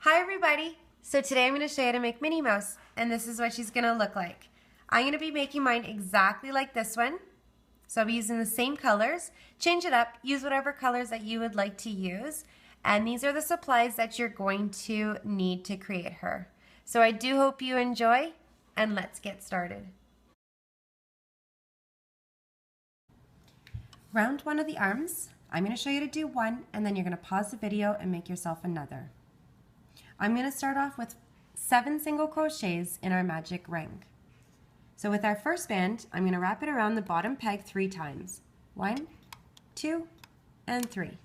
Hi everybody! So today I'm going to show you how to make Minnie Mouse, and this is what she's going to look like. I'm going to be making mine exactly like this one. So I'll be using the same colors. Change it up, use whatever colors that you would like to use. And these are the supplies that you're going to need to create her. So I do hope you enjoy, and let's get started. Round one of the arms. I'm going to show you to do one, and then you're going to pause the video and make yourself another. I'm going to start off with 7 single crochets in our magic ring. So with our first band, I'm going to wrap it around the bottom peg 3 times. 1, 2, and 3.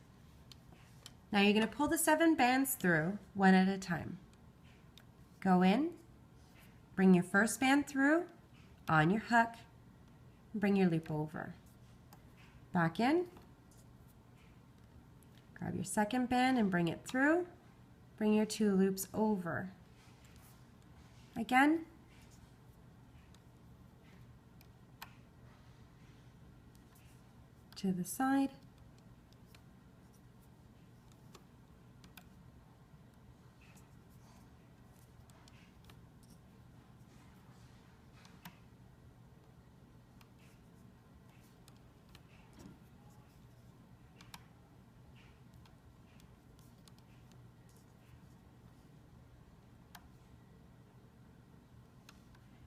Now you're going to pull the 7 bands through one at a time. Go in, bring your first band through on your hook, and bring your loop over. Back in, grab your second band and bring it through. Bring your 2 loops over. Again. To the side.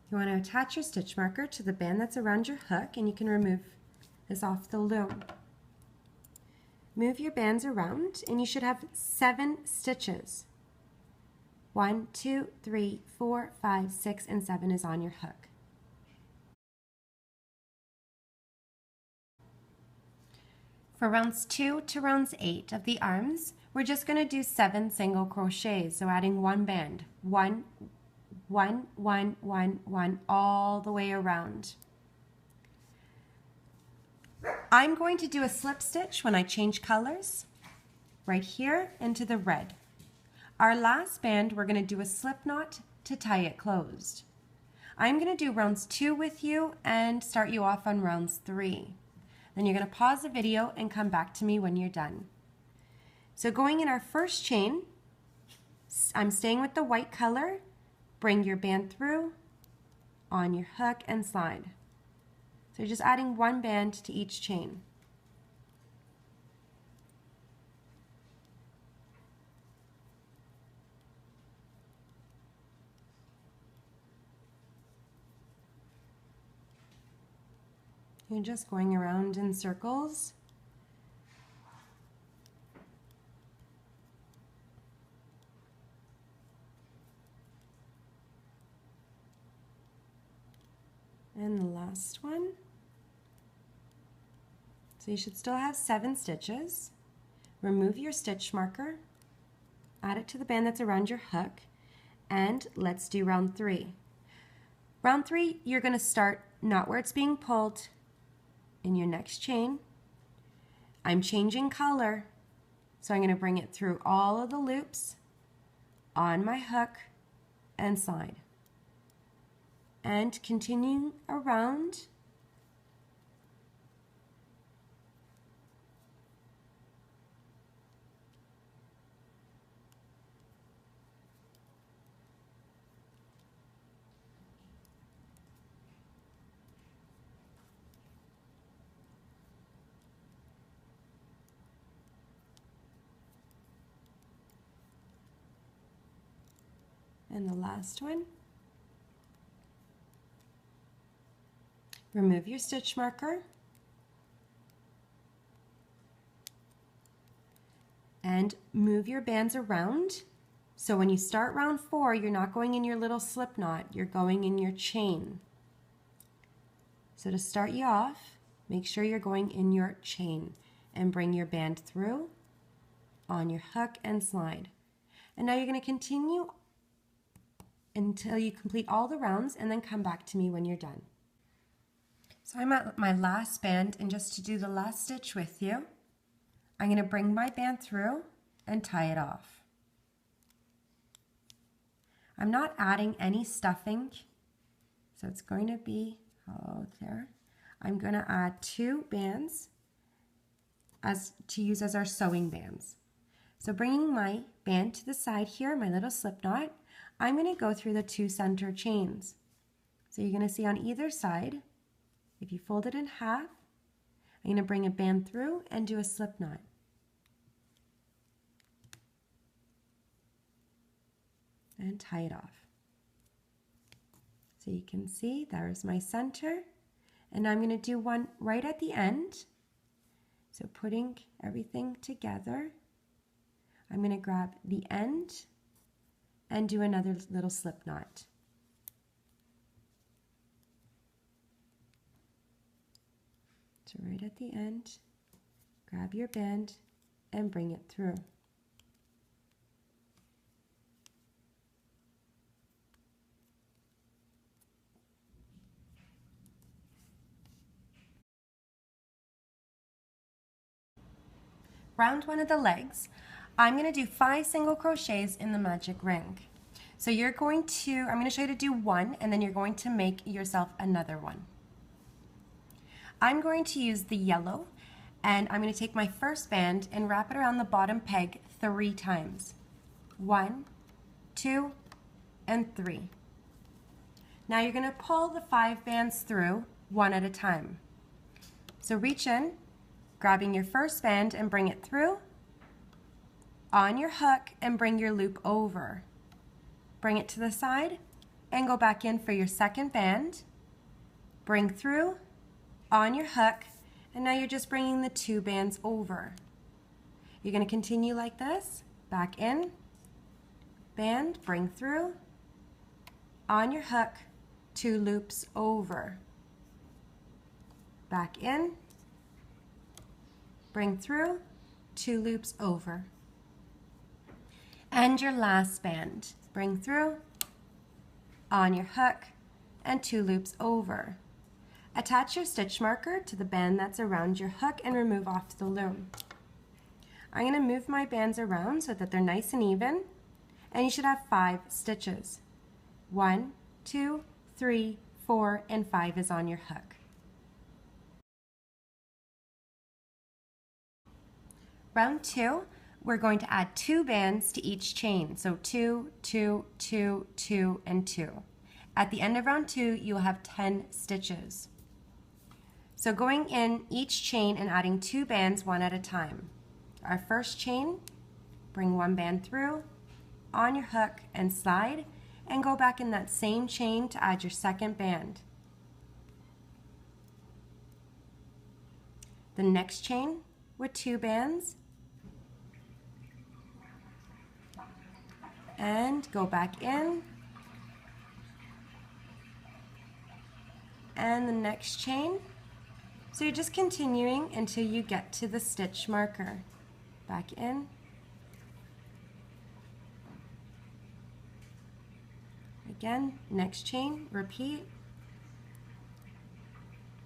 You want to attach your stitch marker to the band that's around your hook, and you can remove this off the loom. Move your bands around and you should have 7 stitches. 1, 2, 3, 4, 5, 6, and 7 is on your hook. For rounds 2 to rounds 8 of the arms, we're just going to do 7 single crochets, so adding 1 band. 1, 1, 1, 1, 1, all the way around. I'm going to do a slip stitch when I change colors, right here into the red. Our last band, we're going to do a slip knot to tie it closed. I'm going to do rounds 2 with you and start you off on rounds 3. Then you're going to pause the video and come back to me when you're done. So going in our first chain, I'm staying with the white color. Bring your band through on your hook and slide. So you're just adding 1 band to each chain. You're just going around in circles. And the last one. So you should still have 7 stitches. Remove your stitch marker, add it to the band that's around your hook, and let's do round 3. Round 3, you're going to start not where it's being pulled in your next chain. I'm changing color, so I'm going to bring it through all of the loops on my hook and slide. And continuing around. And the last one. Remove your stitch marker and move your bands around. So when you start round 4, you're not going in your little slip knot, you're going in your chain. So to start you off, make sure you're going in your chain and bring your band through on your hook and slide. And now you're going to continue until you complete all the rounds and then come back to me when you're done. So I'm at my last band, and just to do the last stitch with you, I'm going to bring my band through and tie it off. I'm not adding any stuffing, so it's going to be hollow there. I'm going to add 2 bands to use as our sewing bands. So bringing my band to the side here, my little slip knot, I'm going to go through the 2 center chains. So you're going to see on either side, if you fold it in half, I'm going to bring a band through and do a slip knot. And tie it off. So you can see there's my center, and I'm going to do one right at the end. So putting everything together, I'm going to grab the end and do another little slip knot. So right at the end, grab your band and bring it through. Round 1 of the legs, I'm going to do 5 single crochets in the magic ring. So I'm going to show you to do 1, and then you're going to make yourself another one. I'm going to use the yellow, and I'm going to take my first band and wrap it around the bottom peg 3 times. 1, 2, and 3. Now you're going to pull the 5 bands through one at a time. So reach in, grabbing your first band and bring it through, on your hook and bring your loop over. Bring it to the side and go back in for your second band, bring through, on your hook, and now you're just bringing the 2 bands over. You're going to continue like this, back in, band, bring through, on your hook, 2 loops over, back in, bring through, 2 loops over. And your last band, bring through, on your hook, and 2 loops over. Attach your stitch marker to the band that's around your hook and remove off the loom. I'm going to move my bands around so that they're nice and even, and you should have 5 stitches. 1, 2, 3, 4, and 5 is on your hook. Round 2, we're going to add 2 bands to each chain. So 2, 2, 2, 2, and 2. At the end of round 2, you'll have 10 stitches. So going in each chain and adding 2 bands one at a time. Our first chain, bring 1 band through, on your hook and slide, and go back in that same chain to add your second band. The next chain with 2 bands, and go back in, and the next chain. So you're just continuing until you get to the stitch marker. Back in, again, next chain, repeat,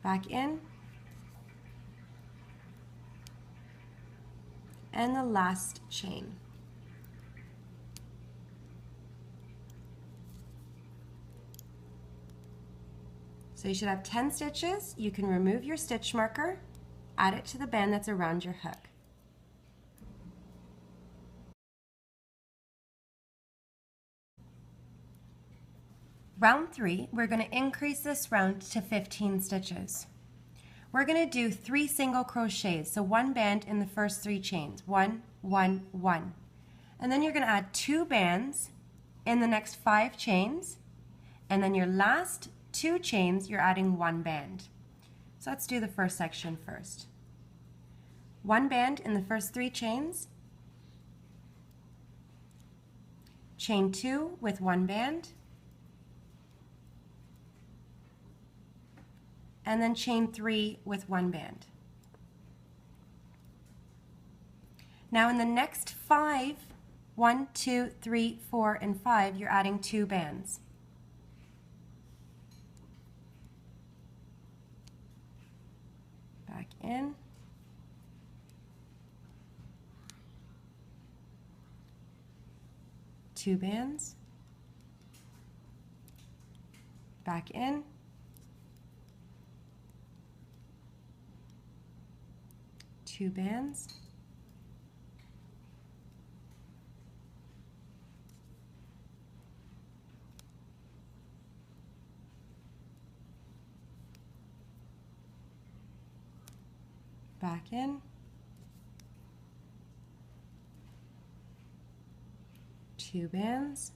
back in, and the last chain. So you should have 10 stitches. You can remove your stitch marker, add it to the band that's around your hook. Round 3, we're going to increase this round to 15 stitches. We're going to do 3 single crochets, so 1 band in the first 3 chains, 1, 1, 1. And then you're going to add 2 bands in the next 5 chains, and then your last 2 chains, you're adding 1 band. So let's do the first section first. 1 band in the first 3 chains, chain 2 with 1 band, and then chain 3 with 1 band. Now in the next 5, 1, 2, 3, 4, and 5, you're adding 2 bands. Back in, two bands, back in, two bands, back in, 2 bands,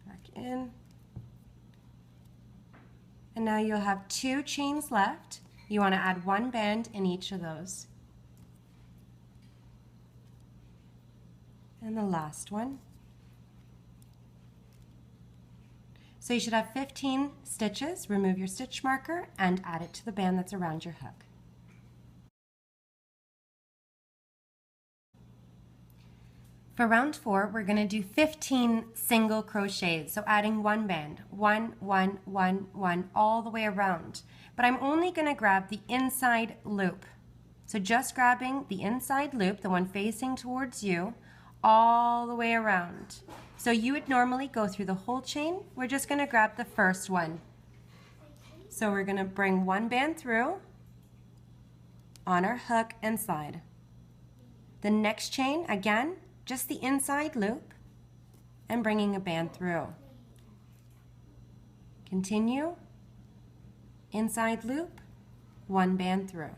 back in, and now you'll have 2 chains left. You want to add 1 band in each of those. And the last one. So you should have 15 stitches. Remove your stitch marker and add it to the band that's around your hook. For round 4, we're going to do 15 single crochets, so adding 1 band, 1, 1, 1, 1, all the way around. But I'm only going to grab the inside loop. So just grabbing the inside loop, the one facing towards you, all the way around. So you would normally go through the whole chain. We're just going to grab the first one. So we're going to bring 1 band through on our hook inside. The next chain, again, just the inside loop and bringing a band through. Continue, inside loop, 1 band through.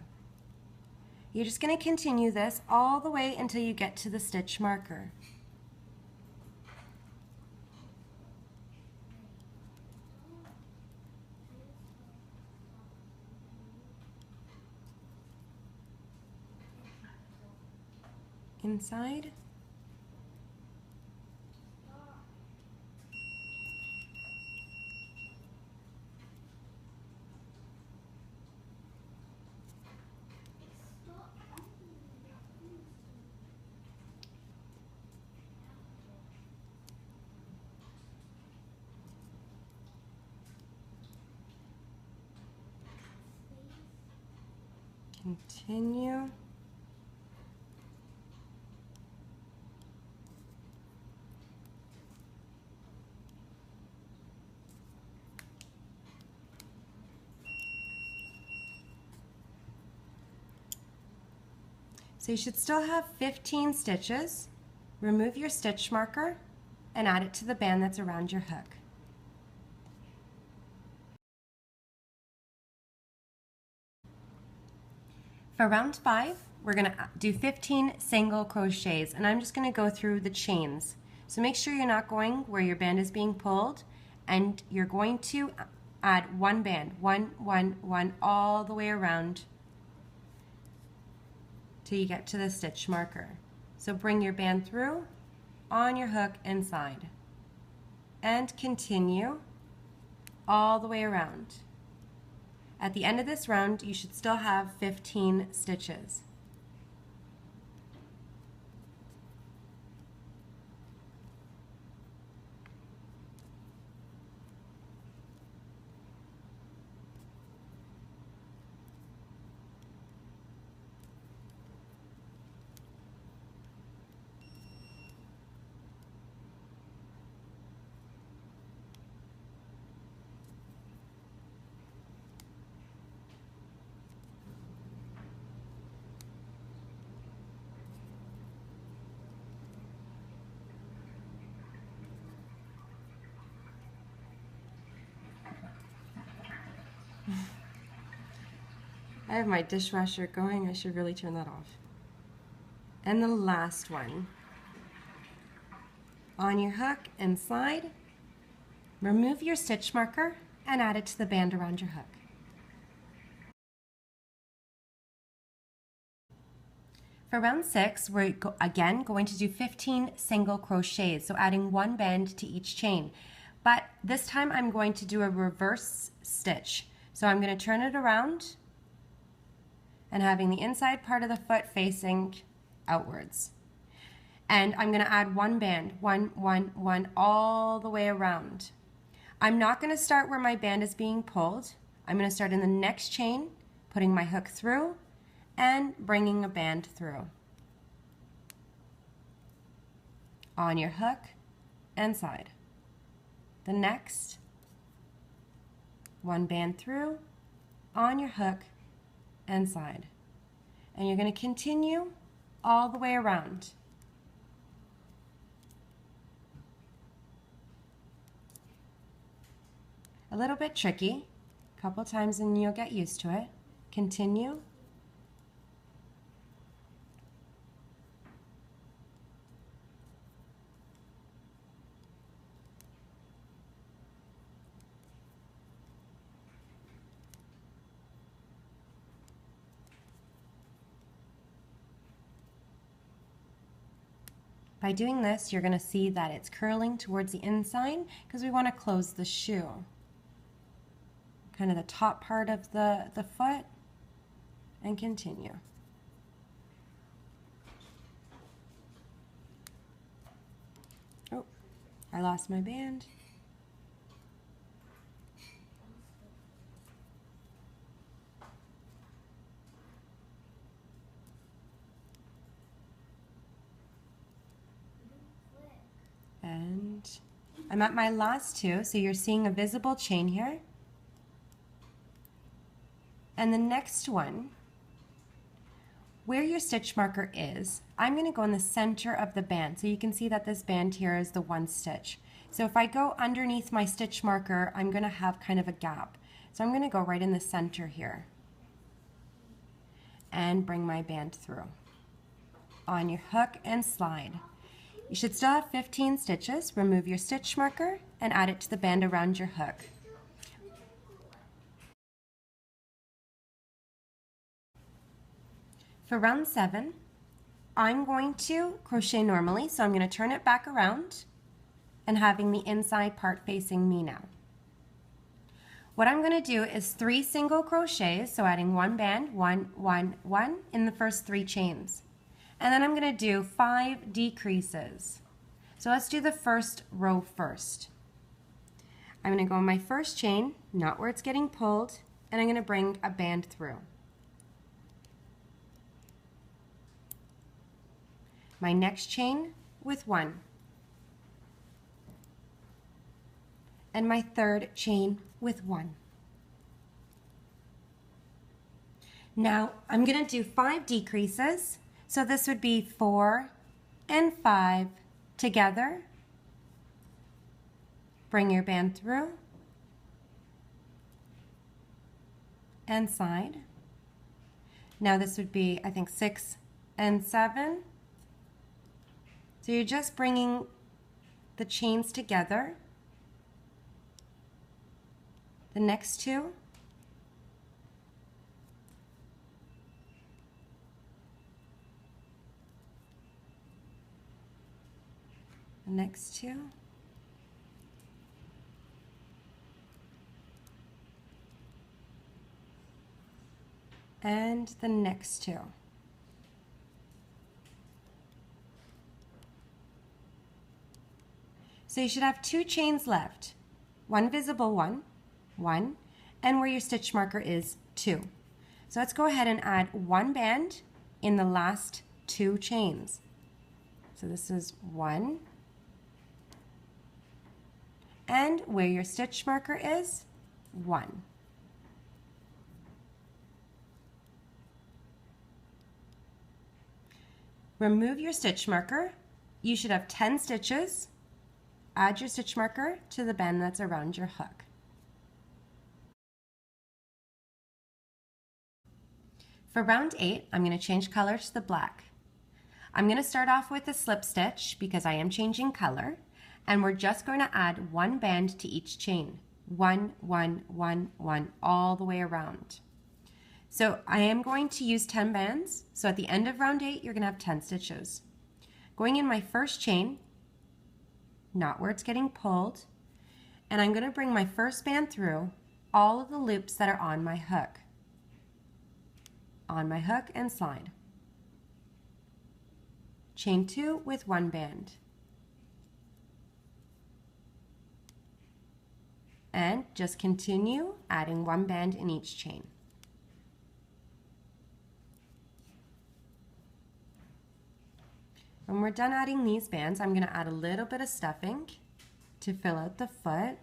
You're just going to continue this all the way until you get to the stitch marker. Inside, continue, so you should still have 15 stitches. Remove your stitch marker and add it to the band that's around your hook. For round 5, we're going to do 15 single crochets, and I'm just going to go through the chains. So make sure you're not going where your band is being pulled, and you're going to add 1 band, 1, 1, 1, all the way around till you get to the stitch marker. So bring your band through on your hook inside and continue all the way around. At the end of this round, you should still have 15 stitches. I have my dishwasher going. I should really turn that off. And the last one. On your hook inside, remove your stitch marker and add it to the band around your hook. For round 6, we're again going to do 15 single crochets, so adding 1 band to each chain. But this time I'm going to do a reverse stitch. So I'm going to turn it around and having the inside part of the foot facing outwards. And I'm going to add 1 band, 1, 1, 1, all the way around. I'm not going to start where my band is being pulled. I'm going to start in the next chain, putting my hook through and bringing a band through. On your hook and side. The next, 1 band through, on your hook and side. And you're going to continue all the way around. A little bit tricky couple times and you'll get used to it. Continue. By doing this, you're going to see that it's curling towards the inside because we want to close the shoe. Kind of the top part of the foot, and continue. Oh, I lost my band. And I'm at my last two, so you're seeing a visible chain here. And the next one, where your stitch marker is, I'm going to go in the center of the band. So you can see that this band here is the one stitch. So if I go underneath my stitch marker, I'm going to have kind of a gap. So I'm going to go right in the center here and bring my band through. On your hook and slide. You should still have 15 stitches. Remove your stitch marker and add it to the band around your hook. For round 7, I'm going to crochet normally, so I'm going to turn it back around and having the inside part facing me now. What I'm going to do is 3 single crochets, so adding 1 band, 1, 1, 1 in the first 3 chains. And then I'm going to do 5 decreases. So let's do the first row first. I'm going to go in my first chain, not where it's getting pulled, and I'm going to bring a band through. My next chain with 1. And my third chain with 1. Now I'm going to do 5 decreases. So this would be 4 and 5 together. Bring your band through and slide. Now this would be, I think, 6 and 7. So you're just bringing the chains together. The next 2. The next 2. And the next 2. So you should have 2 chains left. 1 visible one, 1, and where your stitch marker is 2. So let's go ahead and add 1 band in the last 2 chains. So this is 1. And where your stitch marker is, 1. Remove your stitch marker. You should have 10 stitches. Add your stitch marker to the band that's around your hook. For round 8, I'm going to change color to the black. I'm going to start off with a slip stitch because I am changing color, and we're just going to add 1 band to each chain. 1, 1, 1, 1, all the way around. So I am going to use 10 bands, so at the end of round 8, you're going to have 10 stitches. Going in my first chain, not where it's getting pulled, and I'm going to bring my first band through all of the loops that are on my hook. On my hook and slide. Chain 2 with 1 band. And just continue adding 1 band in each chain. When we're done adding these bands, I'm going to add a little bit of stuffing to fill out the foot.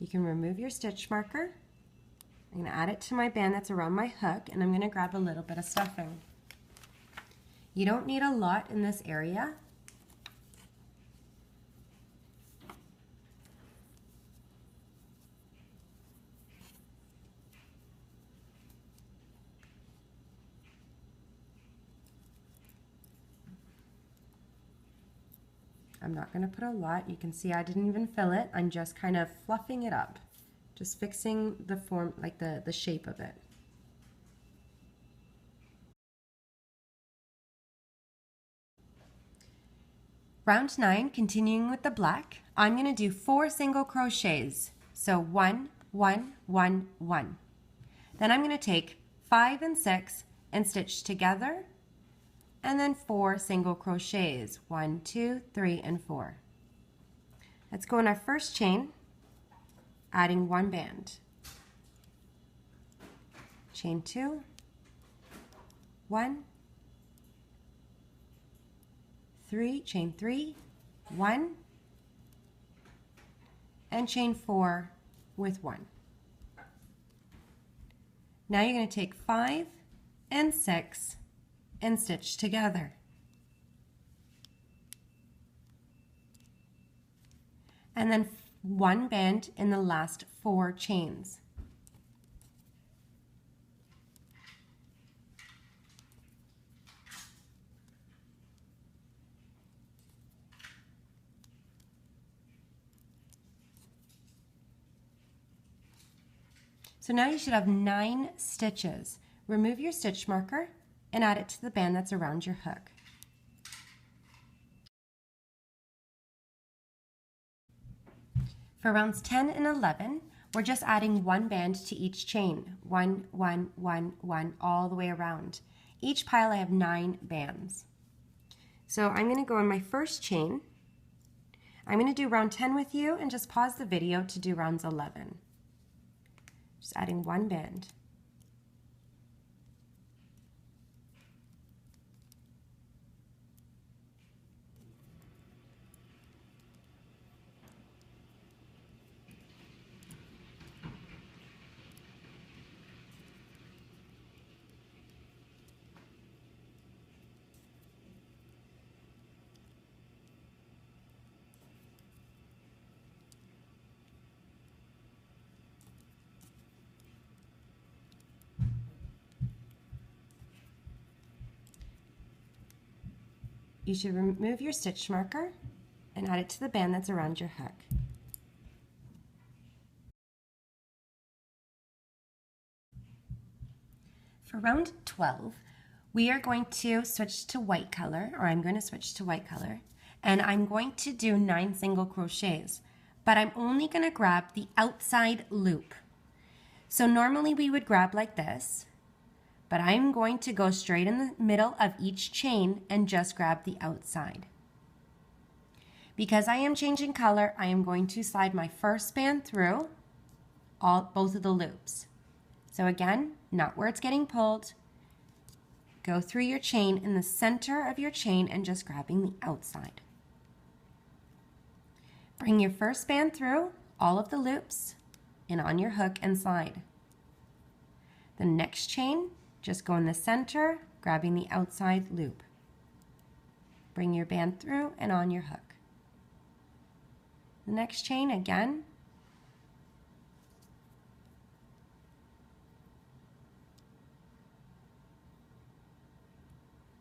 You can remove your stitch marker. I'm going to add it to my band that's around my hook, and I'm going to grab a little bit of stuffing. You don't need a lot in this area. I'm not going to put a lot. You can see I didn't even fill it. I'm just kind of fluffing it up. Just fixing the form, like the shape of it. Round 9, continuing with the black, I'm going to do 4 single crochets. So 1, 1, 1, 1. Then I'm going to take 5 and 6 and stitch together, and then 4 single crochets. 1, 2, 3, and 4. Let's go in our first chain, adding 1 band. Chain 2, 1, 3, chain 3, 1, and chain 4 with 1. Now you're going to take 5 and 6 and stitch together. And then 1 band in the last 4 chains. So now you should have 9 stitches. Remove your stitch marker and add it to the band that's around your hook. For rounds 10 and 11, we're just adding 1 band to each chain. 1, 1, 1, 1, all the way around. Each pile I have 9 bands. So I'm going to go in my first chain. I'm going to do round 10 with you and just pause the video to do rounds 11. Just adding 1 band. You should remove your stitch marker and add it to the band that's around your hook. For round 12, we are going to switch to white color, or I'm going to switch to white color, and I'm going to do 9 single crochets, but I'm only going to grab the outside loop. So normally we would grab like this, but I'm going to go straight in the middle of each chain and just grab the outside. Because I am changing color, I am going to slide my first band through both of the loops. So again, not where it's getting pulled. Go through your chain in the center of your chain and just grabbing the outside. Bring your first band through all of the loops and on your hook and slide. The next chain, just go in the center, grabbing the outside loop. Bring your band through and on your hook. The next chain again.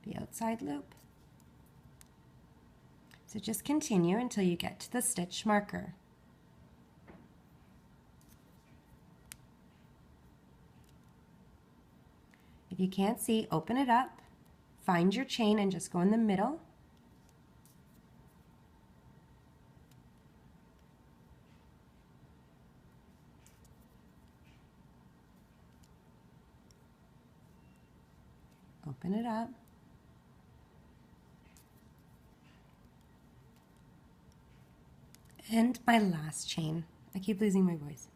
The outside loop. So just continue until you get to the stitch marker. If you can't see, open it up, find your chain and just go in the middle. Open it up. And my last chain. I keep losing my voice.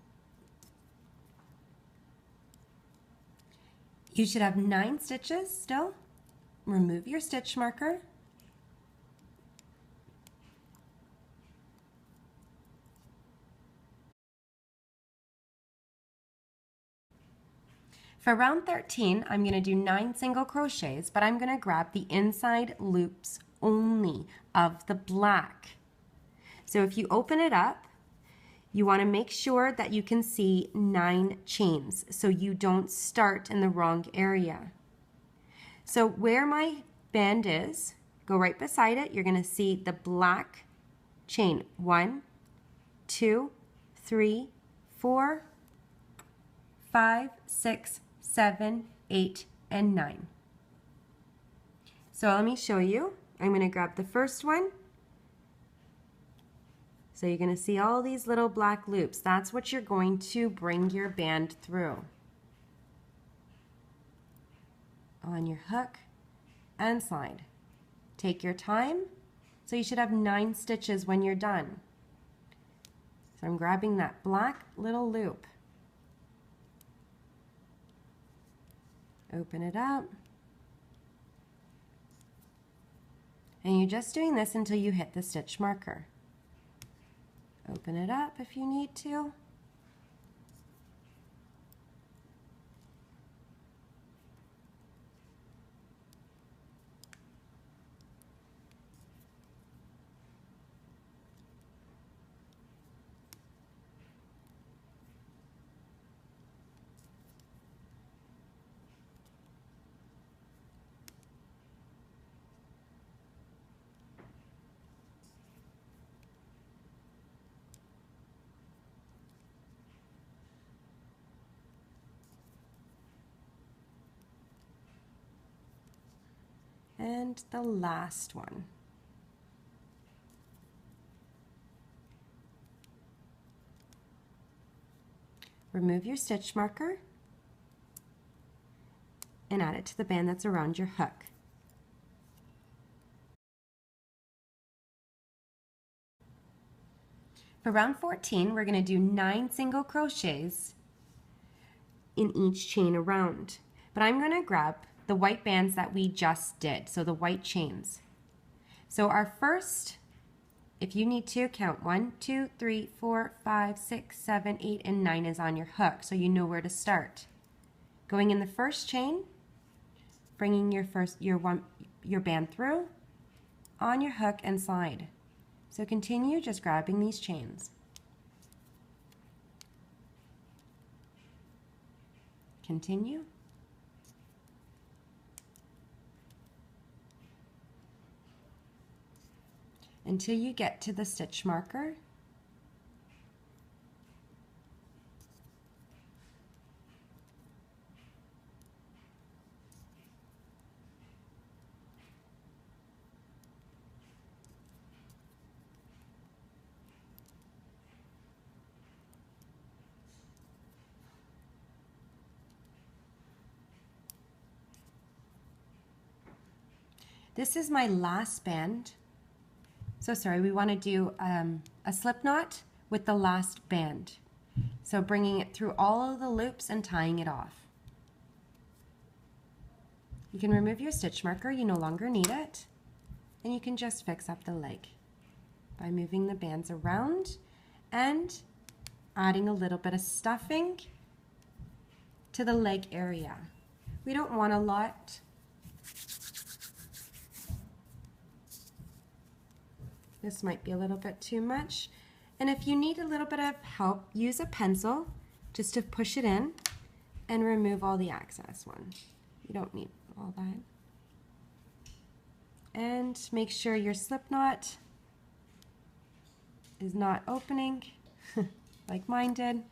You should have 9 stitches still. Remove your stitch marker. For round 13, I'm going to do 9 single crochets, but I'm going to grab the inside loops only of the black. So if you open it up, you want to make sure that you can see 9 chains so you don't start in the wrong area. So where my band is, go right beside it. You're going to see the black chain. 1, 2, 3, 4, 5, 6, 7, 8, and 9. So let me show you. I'm going to grab the first one. So you're going to see all these little black loops. That's what you're going to bring your band through. On your hook and slide. Take your time. So you should have 9 stitches when you're done. So I'm grabbing that black little loop. Open it up. And you're just doing this until you hit the stitch marker. Open it up if you need to. And the last one. Remove your stitch marker and add it to the band that's around your hook. For round 14, we're going to do 9 single crochets in each chain around. But I'm going to grab the white bands that we just did, so the white chains. So our first, if you need to, count 1, 2, 3, 4, 5, 6, 7, 8, and 9 is on your hook, so you know where to start. Going in the first chain, bringing your band through, on your hook and slide. So continue just grabbing these chains. Continue. Until you get to the stitch marker. This is my last band. So sorry, we want to do a slip knot with the last band. So bringing it through all of the loops and tying it off. You can remove your stitch marker, you no longer need it. And you can just fix up the leg by moving the bands around and adding a little bit of stuffing to the leg area. We don't want a lot. This might be a little bit too much. And if you need a little bit of help, use a pencil just to push it in and remove all the excess one. You don't need all that. And make sure your slip knot is not opening like mine did.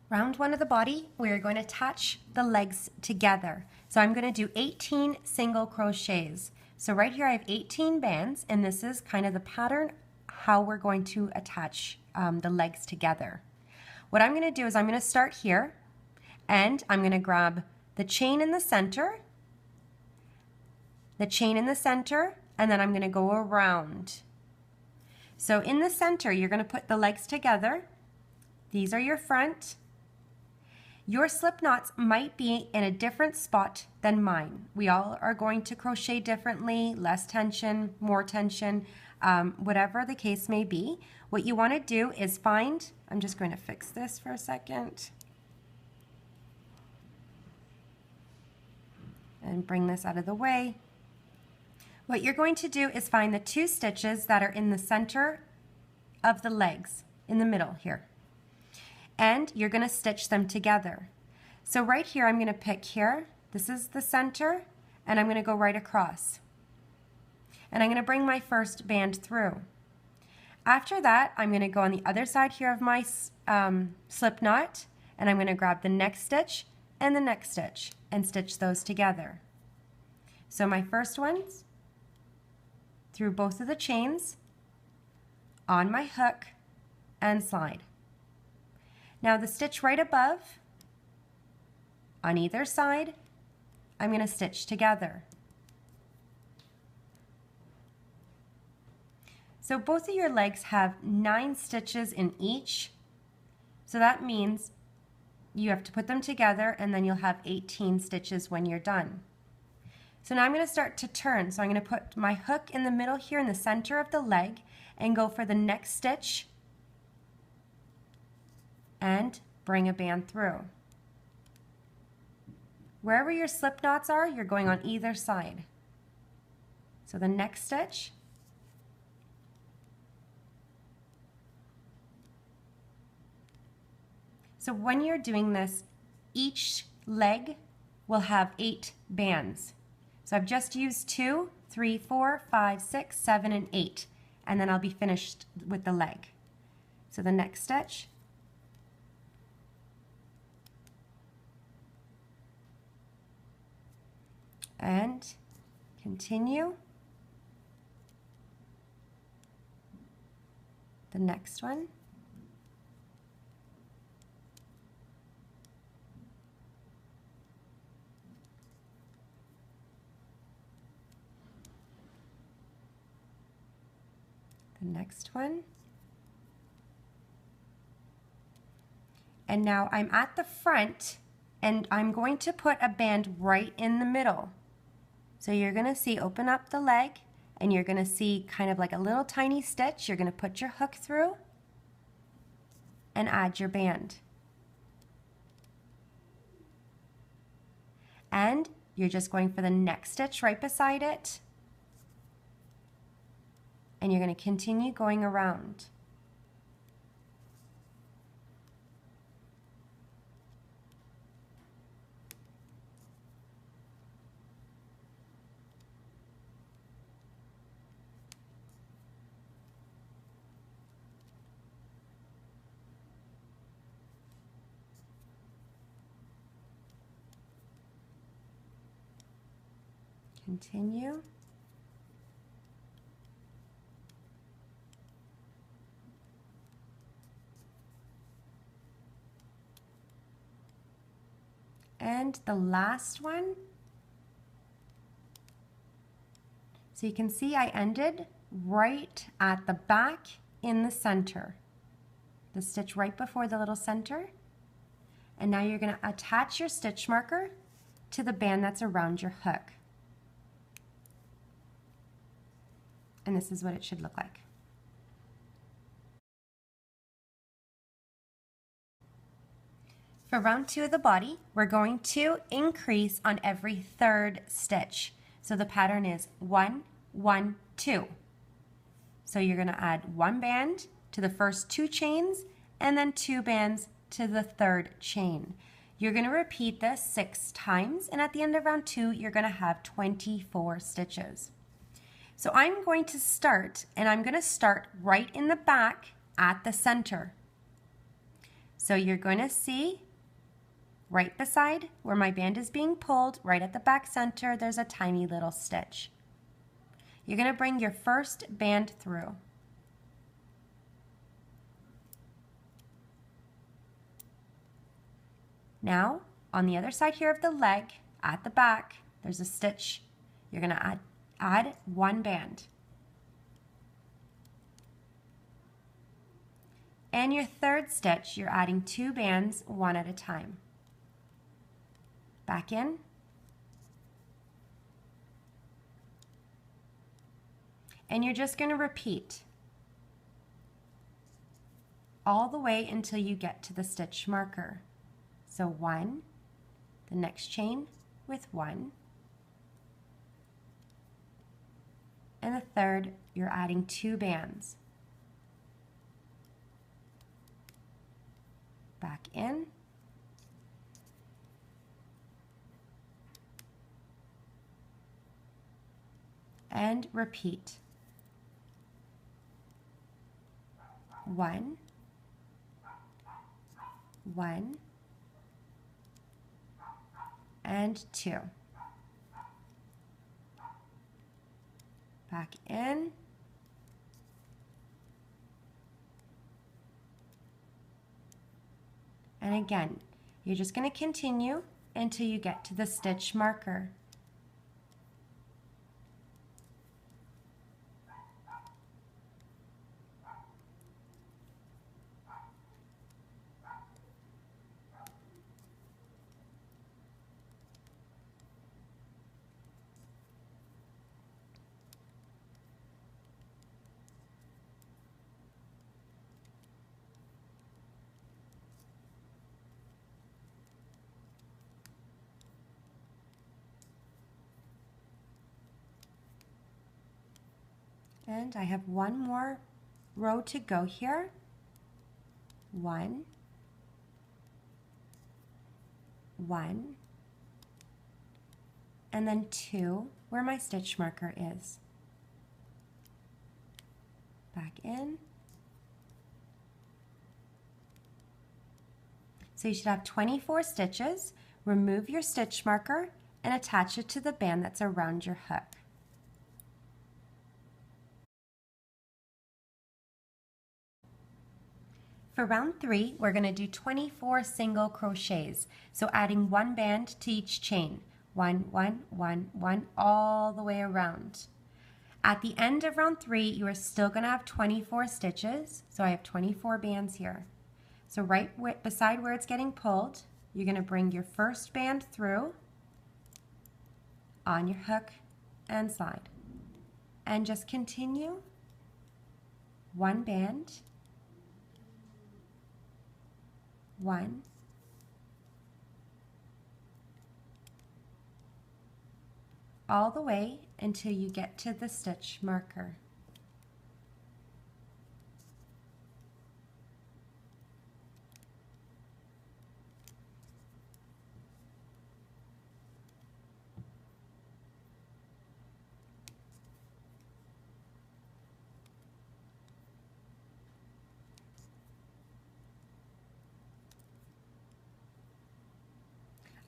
Round 1 of the body, we're going to attach the legs together. So I'm going to do 18 single crochets. So right here I have 18 bands, and this is kind of the pattern how we're going to attach the legs together. What I'm going to do is I'm going to start here, and I'm going to grab the chain in the center, and then I'm going to go around. So in the center, you're going to put the legs together. These are your front. Your slip knots might be in a different spot than mine. We all are going to crochet differently, less tension, more tension, whatever the case may be. What you want to do is find, I'm just going to fix this for a second and bring this out of the way. What you're going to do is find the 2 stitches that are in the center of the legs, in the middle here. And you're going to stitch them together. So right here, I'm going to pick here. This is the center, and I'm going to go right across. And I'm going to bring my first band through. After that, I'm going to go on the other side here of my slip knot, and I'm going to grab the next stitch and the next stitch and stitch those together. So my first one's through both of the chains, on my hook, and slide. Now the stitch right above, on either side, I'm going to stitch together. So both of your legs have 9 stitches in each, so that means you have to put them together and then you'll have 18 stitches when you're done. So now I'm going to start to turn, so I'm going to put my hook in the middle here in the center of the leg and go for the next stitch and bring a band through. Wherever your slip knots are, you're going on either side. So the next stitch, so when you're doing this, each leg will have 8 bands. So I've just used 2, 3, 4, 5, 6, 7, and 8, and then I'll be finished with the leg. So the next stitch, and continue. The next one. The next one. And now I'm at the front and I'm going to put a band right in the middle. So you're going to see, open up the leg and you're going to see kind of like a little tiny stitch. You're going to put your hook through and add your band. And you're just going for the next stitch right beside it. And you're going to continue going around. Continue. And the last one. So you can see I ended right at the back in the center. The stitch right before the little center. And now you're going to attach your stitch marker to the band that's around your hook. And this is what it should look like. For round 2 of the body, we're going to increase on every 3rd stitch. So the pattern is 1, 1, 2. So you're going to add 1 band to the first 2 chains and then 2 bands to the 3rd chain. You're going to repeat this 6 times, and at the end of round 2, you're going to have 24 stitches. So I'm going to start, and I'm going to start right in the back at the center. So you're going to see right beside where my band is being pulled, right at the back center, there's a tiny little stitch. You're going to bring your first band through. Now, on the other side here of the leg, at the back, there's a stitch. You're going to add 1 band. And your 3rd stitch, you're adding 2 bands, 1 at a time. back in, and you're just going to repeat all the way until you get to the stitch marker. So 1, the next chain with 1, and the third you're adding 2 bands. Back in, and repeat. 1, 1, and 2. Back in, and again, you're just going to continue until you get to the stitch marker. And I have one more row to go here. 1, 1, and then 2 where my stitch marker is. Back in. So you should have 24 stitches. Remove your stitch marker and attach it to the band that's around your hook. For round 3, we're going to do 24 single crochets, so adding 1 band to each chain, 1, 1, 1, 1, all the way around. At the end of round 3, you are still going to have 24 stitches, so I have 24 bands here. So right beside where it's getting pulled, you're going to bring your first band through on your hook and slide, and just continue 1 band, 1, all the way until you get to the stitch marker.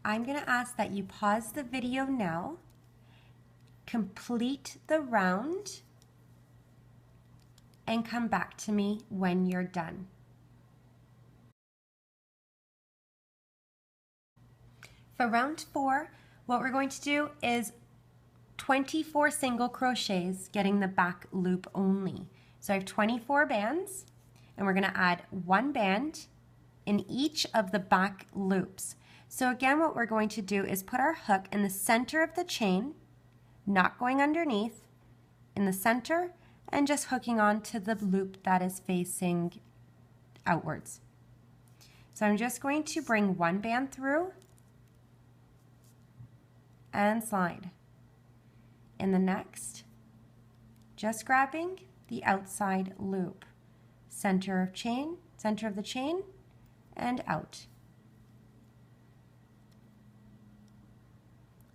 I'm going to ask that you pause the video now, complete the round, and come back to me when you're done. For round 4, what we're going to do is 24 single crochets, getting the back loop only. So I have 24 bands, and we're going to add 1 band in each of the back loops. So again, what we're going to do is put our hook in the center of the chain, not going underneath, in the center, and just hooking on to the loop that is facing outwards. So I'm just going to bring 1 band through and slide. In the next, just grabbing the outside loop, center of the chain, and out.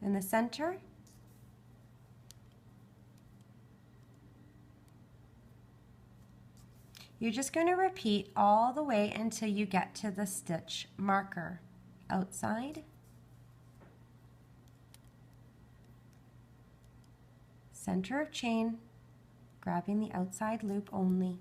In the center, you're just going to repeat all the way until you get to the stitch marker. Outside, center of chain, grabbing the outside loop only.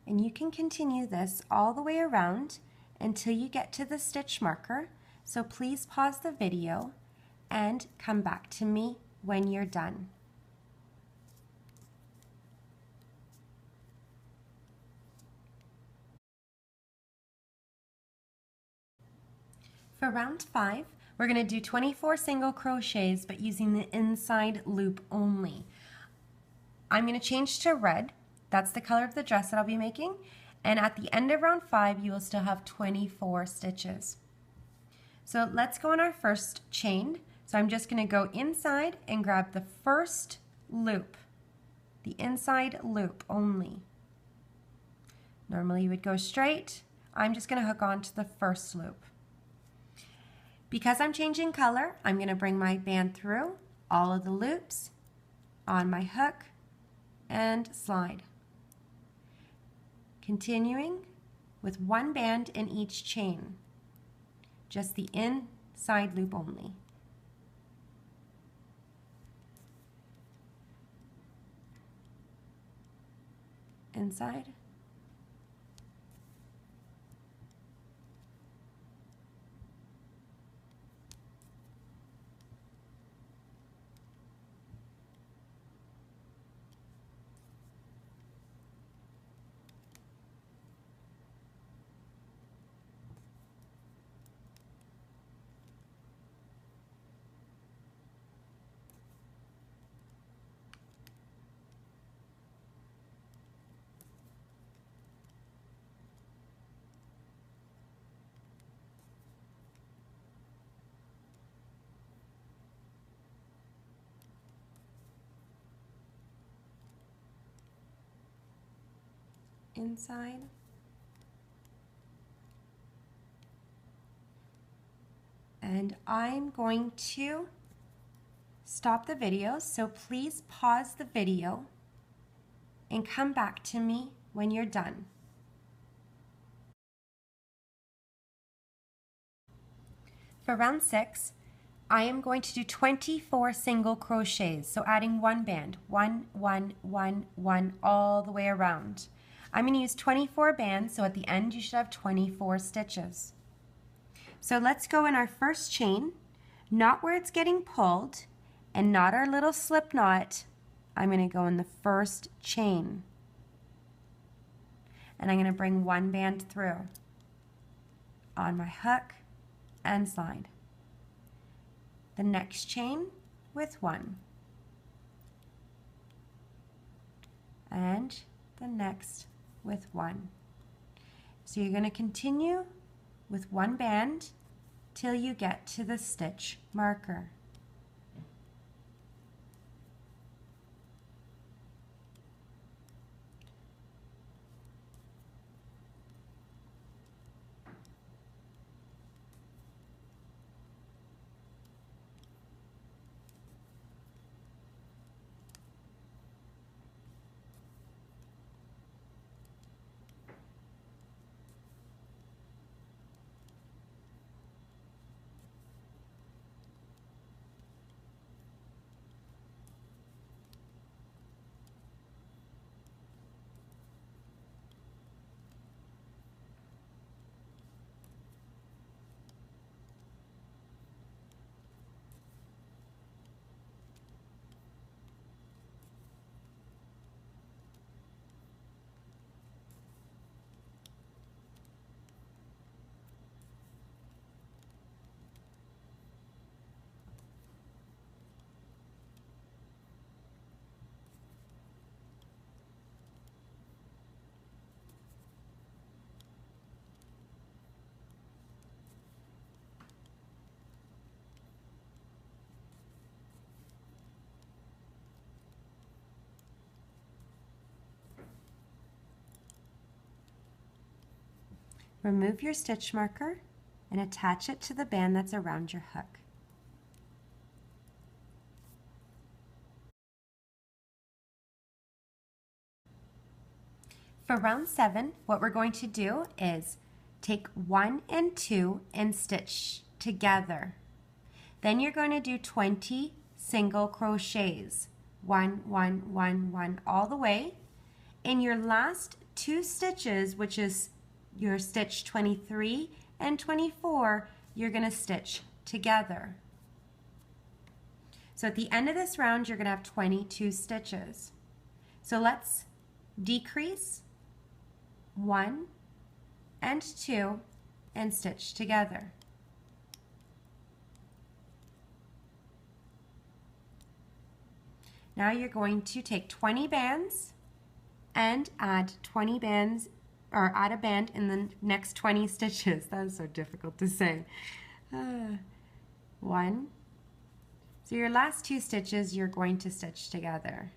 And you can continue this all the way around until you get to the stitch marker. So please pause the video and come back to me when you're done. For round 5, we're going to do 24 single crochets but using the inside loop only. I'm going to change to red. That's the color of the dress that I'll be making. And at the end of round 5, you will still have 24 stitches. So let's go on our first chain. So I'm just going to go inside and grab the first loop, the inside loop only. Normally you would go straight. I'm just going to hook on to the first loop. Because I'm changing color, I'm going to bring my band through all of the loops on my hook and slide. Continuing with one band in each chain, just the inside loop only. Inside. Inside. And I'm going to stop the video, so please pause the video and come back to me when you're done. For round 6, I am going to do 24 single crochets, so adding one band, 1, 1, 1, 1, all the way around. I'm going to use 24 bands, so at the end you should have 24 stitches. So let's go in our first chain, not where it's getting pulled, and not our little slip knot. I'm going to go in the first chain. And I'm going to bring one band through on my hook and slide. The next chain with one. And the next with one. So you're going to continue with one band till you get to the stitch marker. Remove your stitch marker and attach it to the band that's around your hook. For round 7, what we're going to do is take 1 and 2 and stitch together. Then you're going to do 20 single crochets, 1, 1, 1, 1, all the way. In your last 2 stitches, which is your stitch 23 and 24, you're going to stitch together. So at the end of this round, you're going to have 22 stitches. So let's decrease 1 and 2 and stitch together. Now you're going to take 20 bands and add 20 bands, or add a band in the next 20 stitches. That is so difficult to say. 1. So your last 2 stitches you're going to stitch together.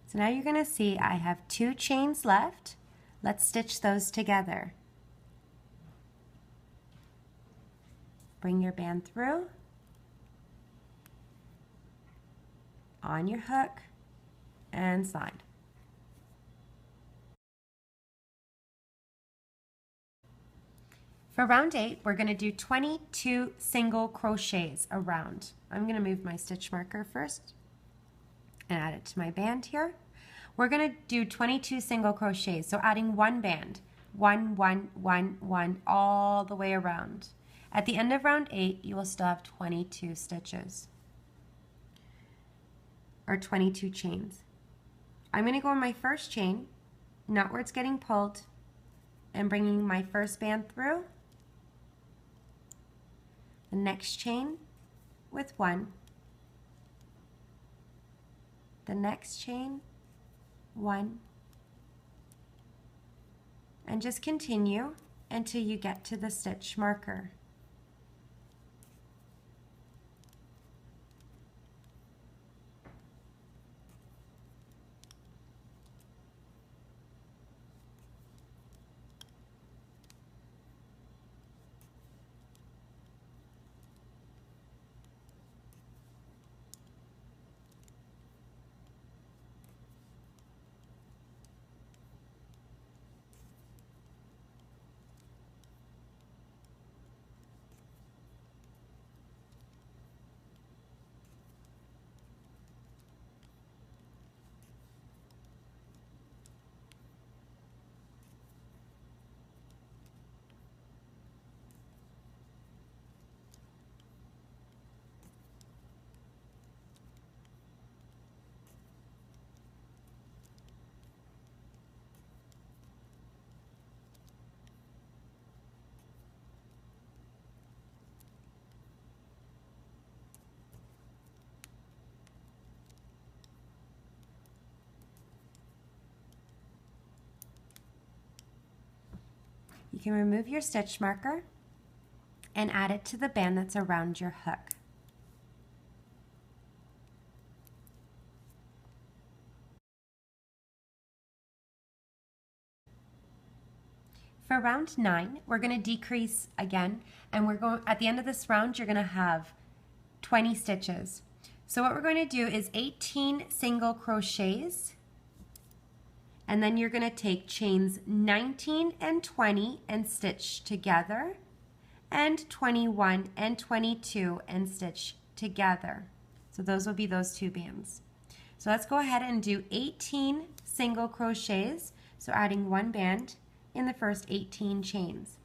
So now you're going to see I have 2 chains left. Let's stitch those together. Bring your band through, on your hook, and slide. For round 8, we're going to do 22 single crochets around. I'm going to move my stitch marker first and add it to my band here. We're going to do 22 single crochets, so adding 1 band, 1, 1, 1, 1, all the way around. At the end of round 8, you will still have 22 stitches, or 22 chains. I'm going to go on my first chain, not where it's getting pulled, and bringing my first band through, the next chain with 1, the next chain, 1, and just continue until you get to the stitch marker. You can remove your stitch marker and add it to the band that's around your hook. For round 9, we're going to decrease again, and we're going at the end of this round you're going to have 20 stitches. So what we're going to do is 18 single crochets, and then you're going to take chains 19 and 20 and stitch together, and 21 and 22 and stitch together. So those will be those 2 bands. So let's go ahead and do 18 single crochets. So adding 1 band, in the first 18 chains.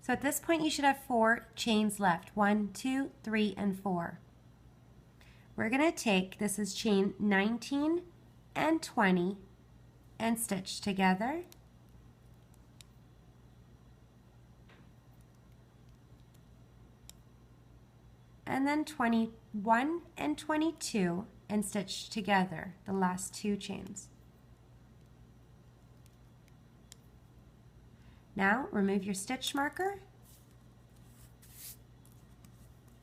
So at this point you should have 4 chains left. 1, 2, 3, and 4. We're going to take, this is chain 19 and 20, and stitch together. And then 21 and 22 and stitch together the last 2 chains. Now remove your stitch marker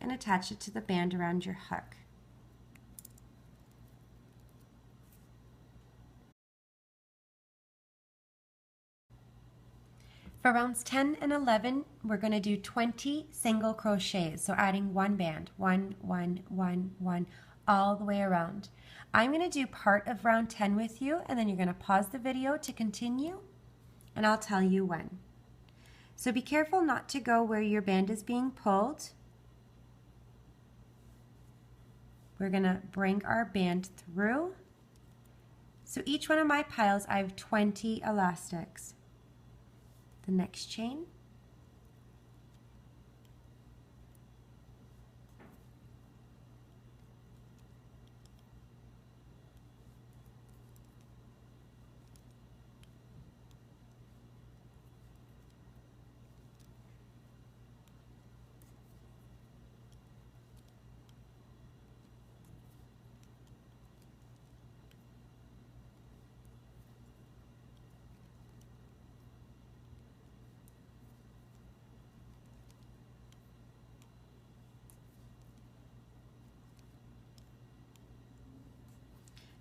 and attach it to the band around your hook. For rounds 10 and 11, we're going to do 20 single crochets, so adding 1 band, 1, 1, 1, 1, all the way around. I'm going to do part of round 10 with you, and then you're going to pause the video to continue, and I'll tell you when. So be careful not to go where your band is being pulled. We're going to bring our band through. So each one of my piles, I have 20 elastics. The next chain,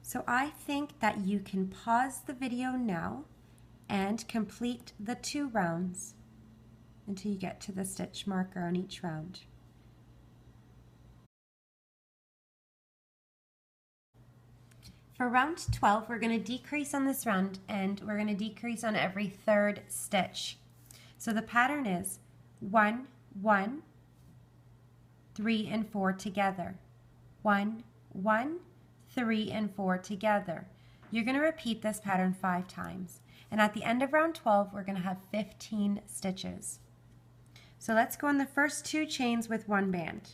so I think that you can pause the video now and complete the 2 rounds until you get to the stitch marker on each round. For round 12, we're going to decrease on this round, and we're going to decrease on every 3rd stitch. So the pattern is 1, 1, 3, and 4 together. 1, 1, 3, and 4 together. You're going to repeat this pattern 5 times. And at the end of round 12, we're going to have 15 stitches. So let's go in the first 2 chains with 1 band.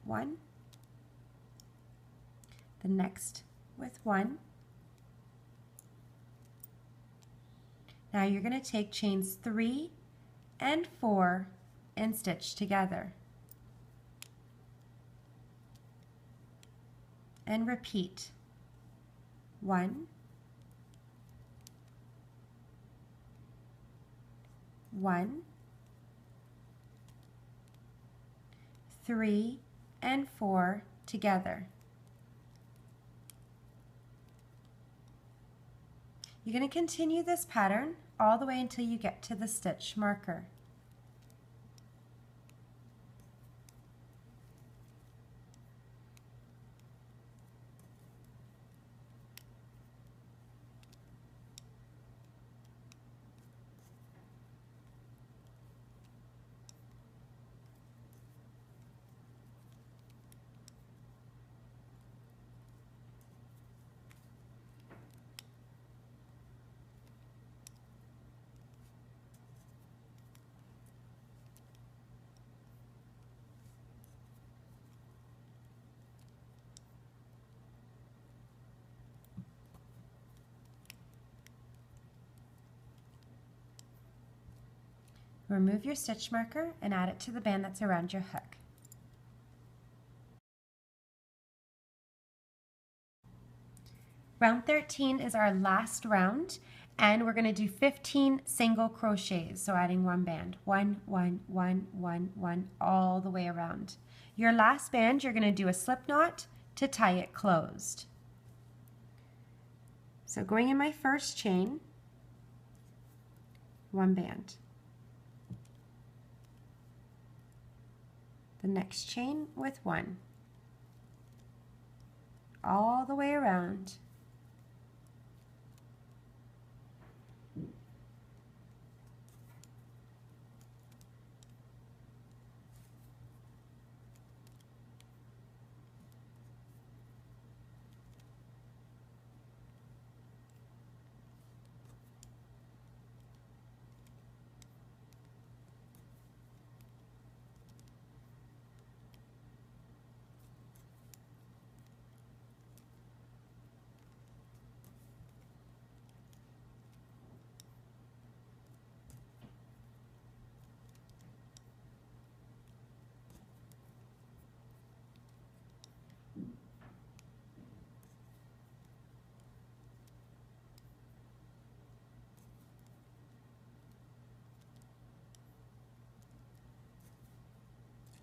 1. The next with 1. Now you're going to take chains 3 and 4 and stitch together. And repeat. 1, 1, 3, and 4 together. You're going to continue this pattern all the way until you get to the stitch marker. Remove your stitch marker and add it to the band that's around your hook. Round 13 is our last round, and we're going to do 15 single crochets, so adding one band, 1, 1, 1, 1, 1, all the way around. Your last band, you're going to do a slip knot to tie it closed. So going in my first chain, one band. The next chain with one, all the way around.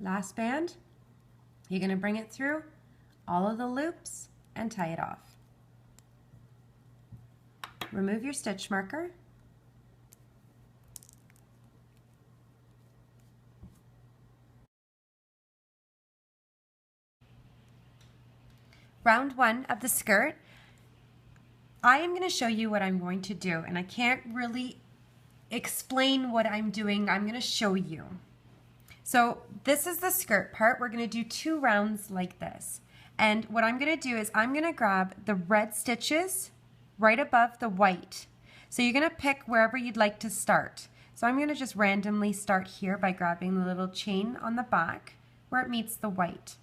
Last band, you're going to bring it through all of the loops and tie it off. Remove your stitch marker. Round 1 of the skirt, I am going to show you what I'm going to do, and I can't really explain what I'm doing. I'm going to show you. So this is the skirt part. We're going to do 2 rounds like this. And what I'm going to do is I'm going to grab the red stitches right above the white. So you're going to pick wherever you'd like to start. So I'm going to just randomly start here by grabbing the little chain on the back where it meets the white.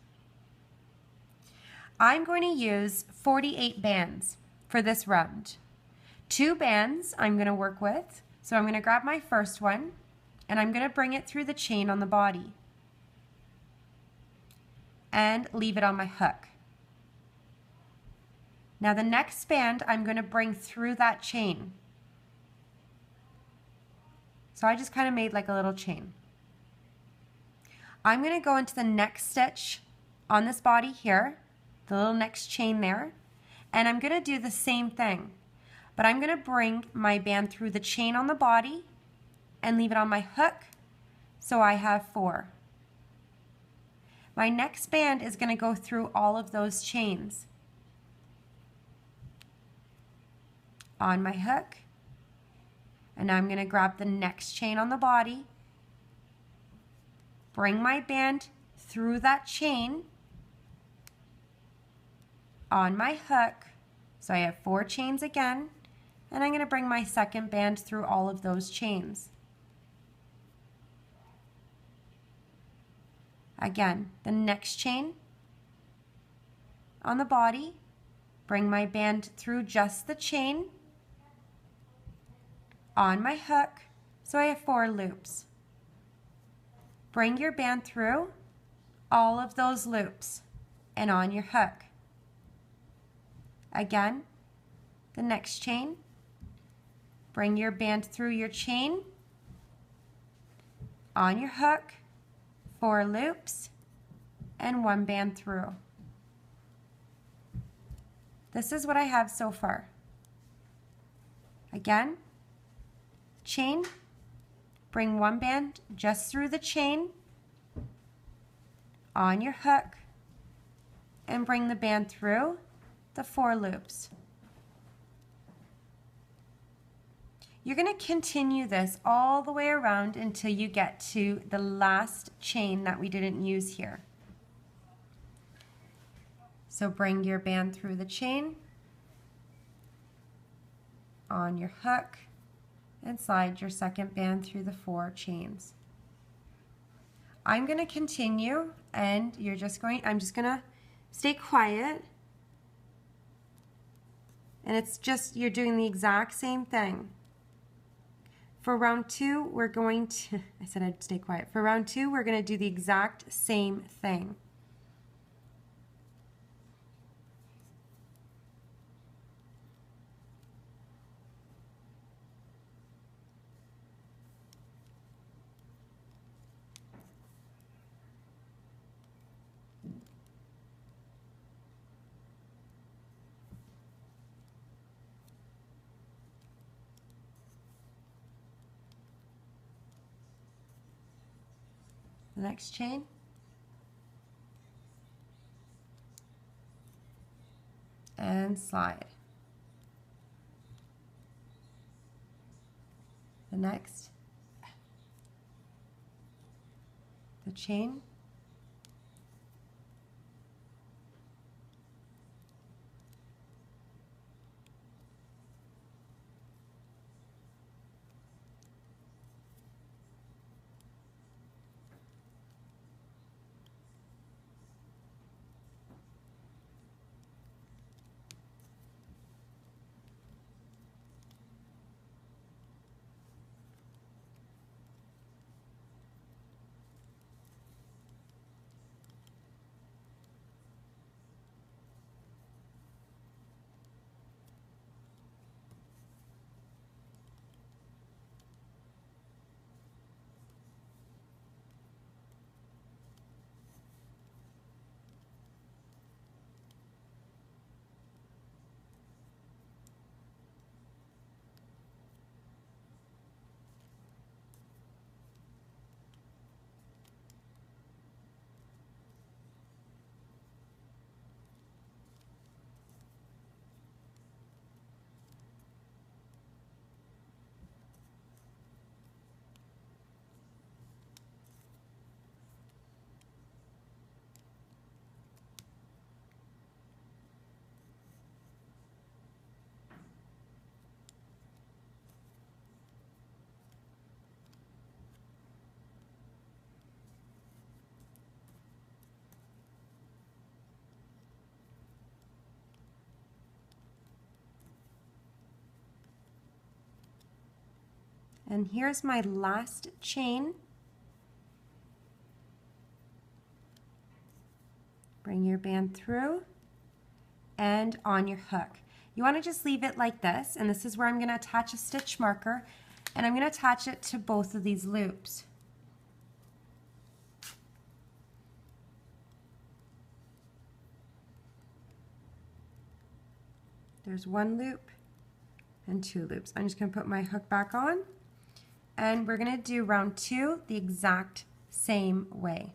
I'm going to use 48 bands for this round. 2 bands I'm going to work with. So I'm going to grab my first one, and I'm going to bring it through the chain on the body and leave it on my hook. Now the next band I'm going to bring through that chain. So I just kind of made like a little chain. I'm going to go into the next stitch on this body here, the little next chain there, and I'm going to do the same thing, but I'm going to bring my band through the chain on the body and leave it on my hook, so I have 4. My next band is going to go through all of those chains. On my hook, and now I'm going to grab the next chain on the body, bring my band through that chain, on my hook, so I have 4 chains again, and I'm going to bring my second band through all of those chains. Again, the next chain on the body, bring my band through just the chain, on my hook, so I have 4 loops. Bring your band through all of those loops and on your hook. Again, the next chain, bring your band through your chain, on your hook, 4 loops, and 1 band through. This is what I have so far. Again, chain, bring 1 band just through the chain, on your hook, and bring the band through the 4 loops. You're going to continue this all the way around until you get to the last chain that we didn't use here. So bring your band through the chain, on your hook, and slide your second band through the 4 chains. I'm going to continue, and I'm just going to stay quiet. And it's just, you're doing the exact same thing. For round 2, we're going to, I said I'd stay quiet. For round 2, we're going to do the exact same thing. The next chain, and slide. The next, the chain, and here's my last chain. Bring your band through and on your hook. You want to just leave it like this, and this is where I'm going to attach a stitch marker, and I'm going to attach it to both of these loops. There's one loop and two loops. I'm just going to put my hook back on, and we're going to do round 2 the exact same way.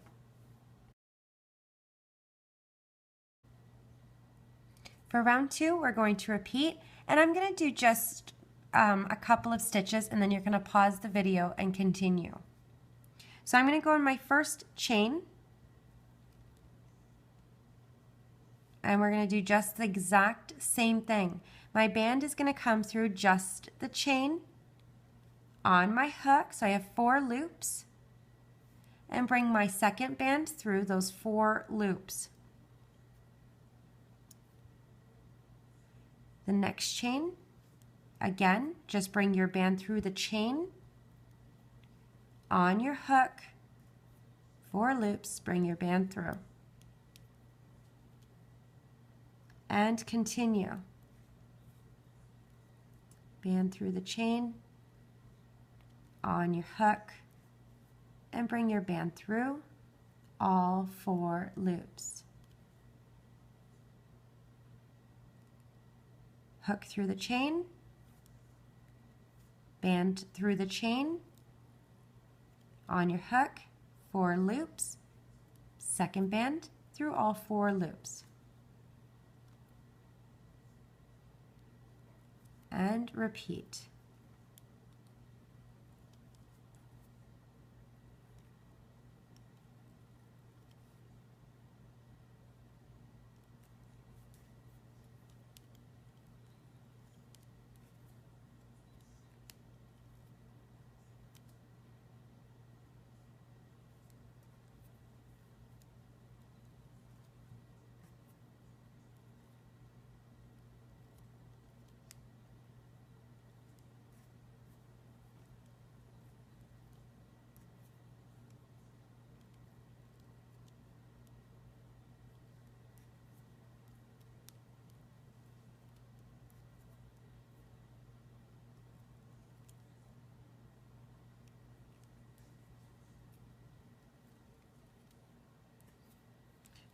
For round 2, we're going to repeat, and I'm going to do just a couple of stitches, and then you're going to pause the video and continue. So I'm going to go in my first chain, and we're going to do just the exact same thing. My band is going to come through just the chain on my hook, so I have 4 loops, and bring my second band through those 4 loops. The next chain, again, just bring your band through the chain, on your hook, 4 loops, bring your band through, and continue. Band through the chain, on your hook, and bring your band through all 4 loops. Hook through the chain, band through the chain, on your hook, 4 loops, second band through all 4 loops. And repeat.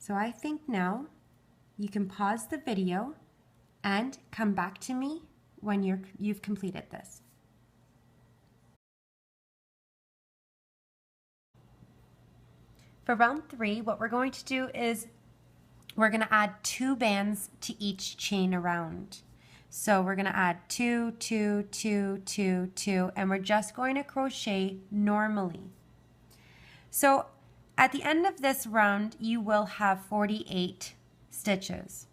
So I think now you can pause the video and come back to me when you've completed this. For round 3, what we're going to do is we're going to add 2 bands to each chain around. So we're going to add 2, 2, 2, 2, 2, and we're just going to crochet normally. So at the end of this round, you will have 48 stitches.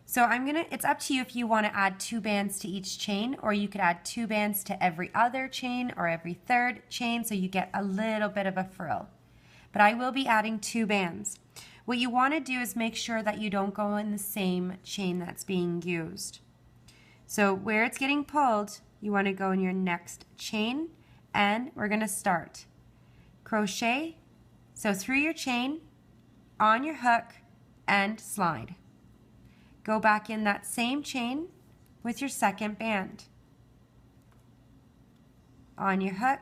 So it's up to you if you want to add 2 bands to each chain, or you could add 2 bands to every other chain or every third chain so you get a little bit of a frill. But I will be adding 2 bands. What you want to do is make sure that you don't go in the same chain that's being used. So where it's getting pulled, you want to go in your next chain, and we're going to start. Crochet, so through your chain, on your hook, and slide. Go back in that same chain with your second band. On your hook,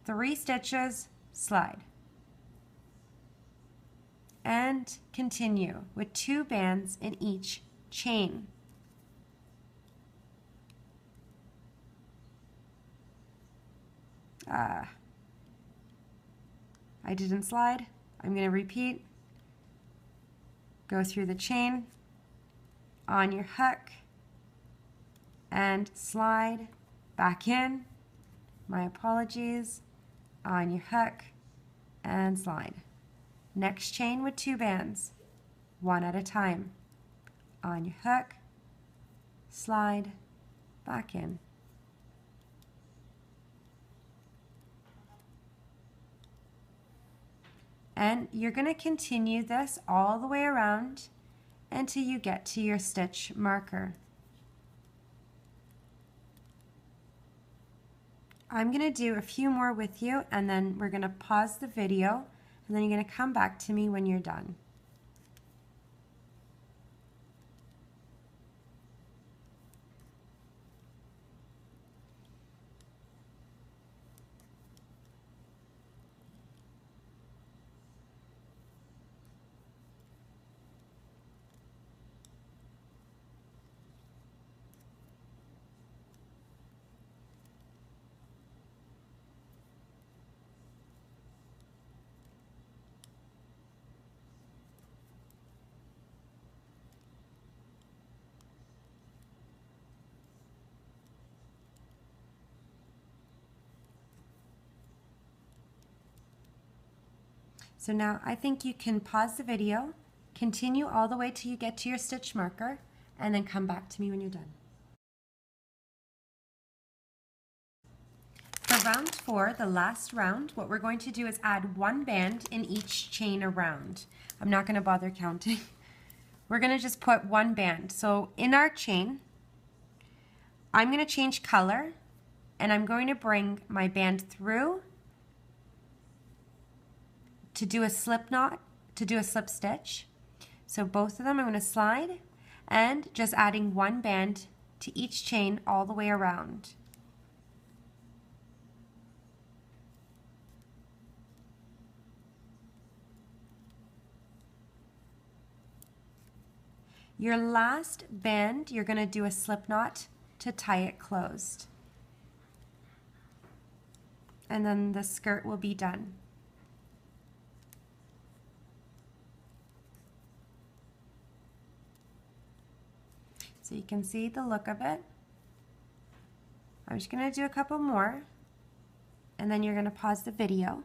3 stitches, slide. And continue with 2 bands in each chain. I didn't slide. I'm going to repeat. Go through the chain, on your hook, and slide back in. My apologies. On your hook, and slide. Next chain with 2 bands, 1 at a time. On your hook, slide, back in. And you're going to continue this all the way around until you get to your stitch marker. I'm going to do a few more with you, and then we're going to pause the video, and then you're going to come back to me when you're done. So now I think you can pause the video, continue all the way till you get to your stitch marker, and then come back to me when you're done. For round 4, the last round, what we're going to do is add 1 band in each chain around. I'm not going to bother counting. We're going to just put 1 band. So in our chain, I'm going to change color, and I'm going to bring my band through to do a slip knot, to do a slip stitch. So both of them I'm going to slide, and just adding 1 band to each chain all the way around. Your last band, you're going to do a slip knot to tie it closed. And then the skirt will be done. So you can see the look of it. I'm just going to do a couple more, and then you're going to pause the video.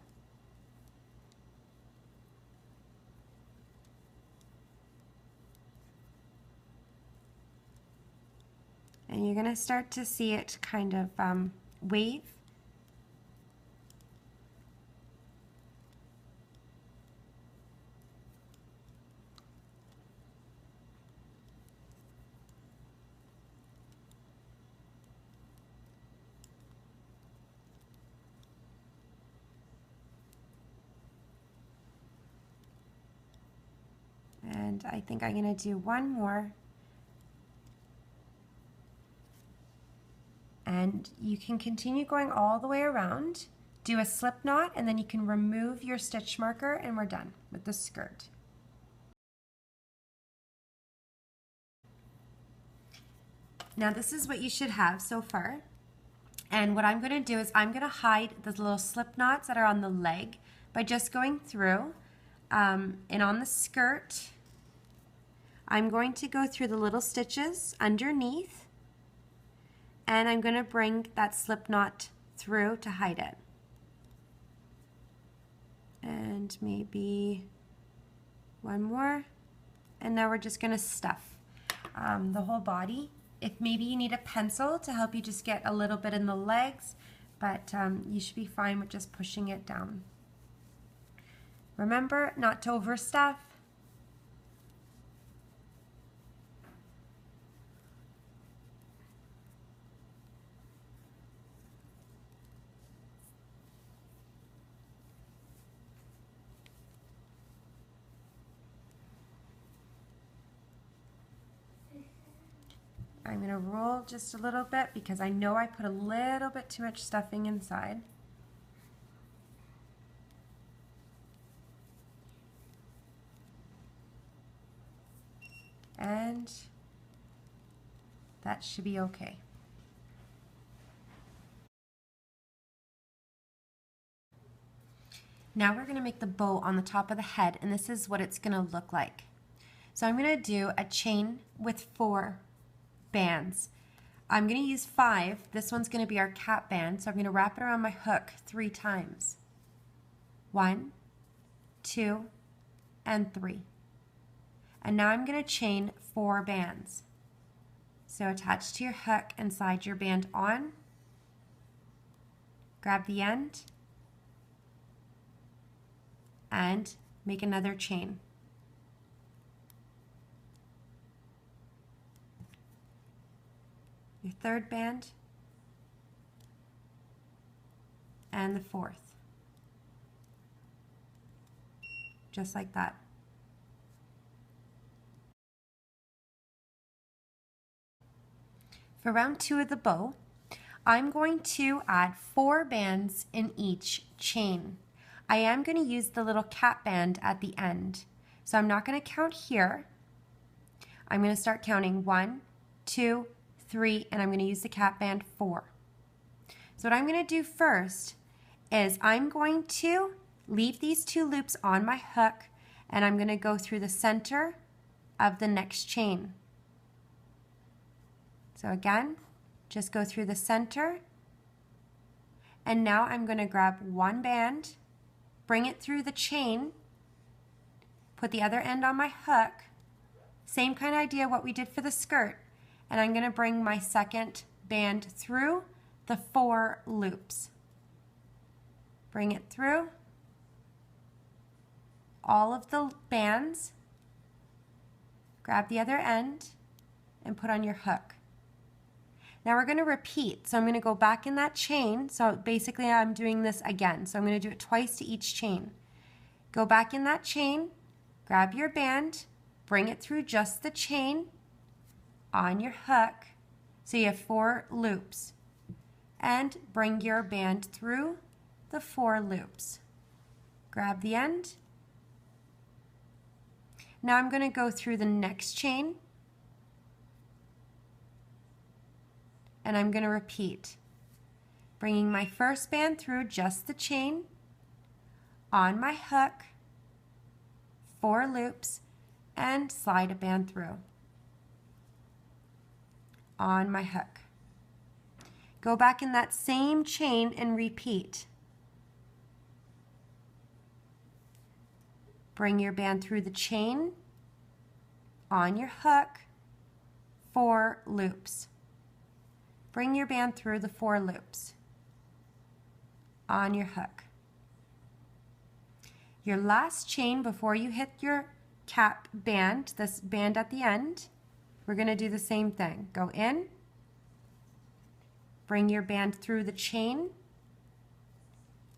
And you're going to start to see it kind of wave. And I think I'm going to do 1 more. And you can continue going all the way around, do a slip knot, and then you can remove your stitch marker, and we're done with the skirt. Now this is what you should have so far. And what I'm going to do is I'm going to hide the little slip knots that are on the leg by just going through. And on the skirt, I'm going to go through the little stitches underneath. And I'm going to bring that slip knot through to hide it. And maybe one more. And now we're just going to stuff the whole body. If maybe you need a pencil to help you just get a little bit in the legs, but you should be fine with just pushing it down. Remember not to overstuff. I'm going to roll just a little bit because I know I put a little bit too much stuffing inside. And that should be okay. Now we're going to make the bow on the top of the head, and this is what it's going to look like. So I'm going to do a chain with 4 bands. I'm going to use 5. This one's going to be our cap band, so I'm going to wrap it around my hook 3 times. 1, 2, and 3. And now I'm going to chain 4 bands. So attach to your hook and slide your band on. Grab the end and make another chain. Your 3rd band and the 4th. Just like that. For round 2 of the bow, I'm going to add 4 bands in each chain. I am going to use the little cap band at the end. So I'm not going to count here. I'm going to start counting 1, 2, 3, and I'm going to use the cap band 4. So what I'm going to do first is I'm going to leave these 2 loops on my hook, and I'm going to go through the center of the next chain. So again, just go through the center, and now I'm going to grab 1 band, bring it through the chain, put the other end on my hook, same kind of idea what we did for the skirt, and I'm going to bring my 2nd band through the 4 loops. Bring it through all of the bands, grab the other end, and put on your hook. Now we're going to repeat. So I'm going to go back in that chain. So basically I'm doing this again. So I'm going to do it twice to each chain. Go back in that chain, grab your band, bring it through just the chain on your hook. So you have 4 loops. And bring your band through the 4 loops. Grab the end. Now I'm going to go through the next chain. And I'm going to repeat, bringing my first band through just the chain, on my hook, 4 loops, and slide a band through, on my hook. Go back in that same chain and repeat. Bring your band through the chain, on your hook, 4 loops. Bring your band through the 4 loops on your hook. Your last chain before you hit your cap band, this band at the end, we're going to do the same thing. Go in, bring your band through the chain,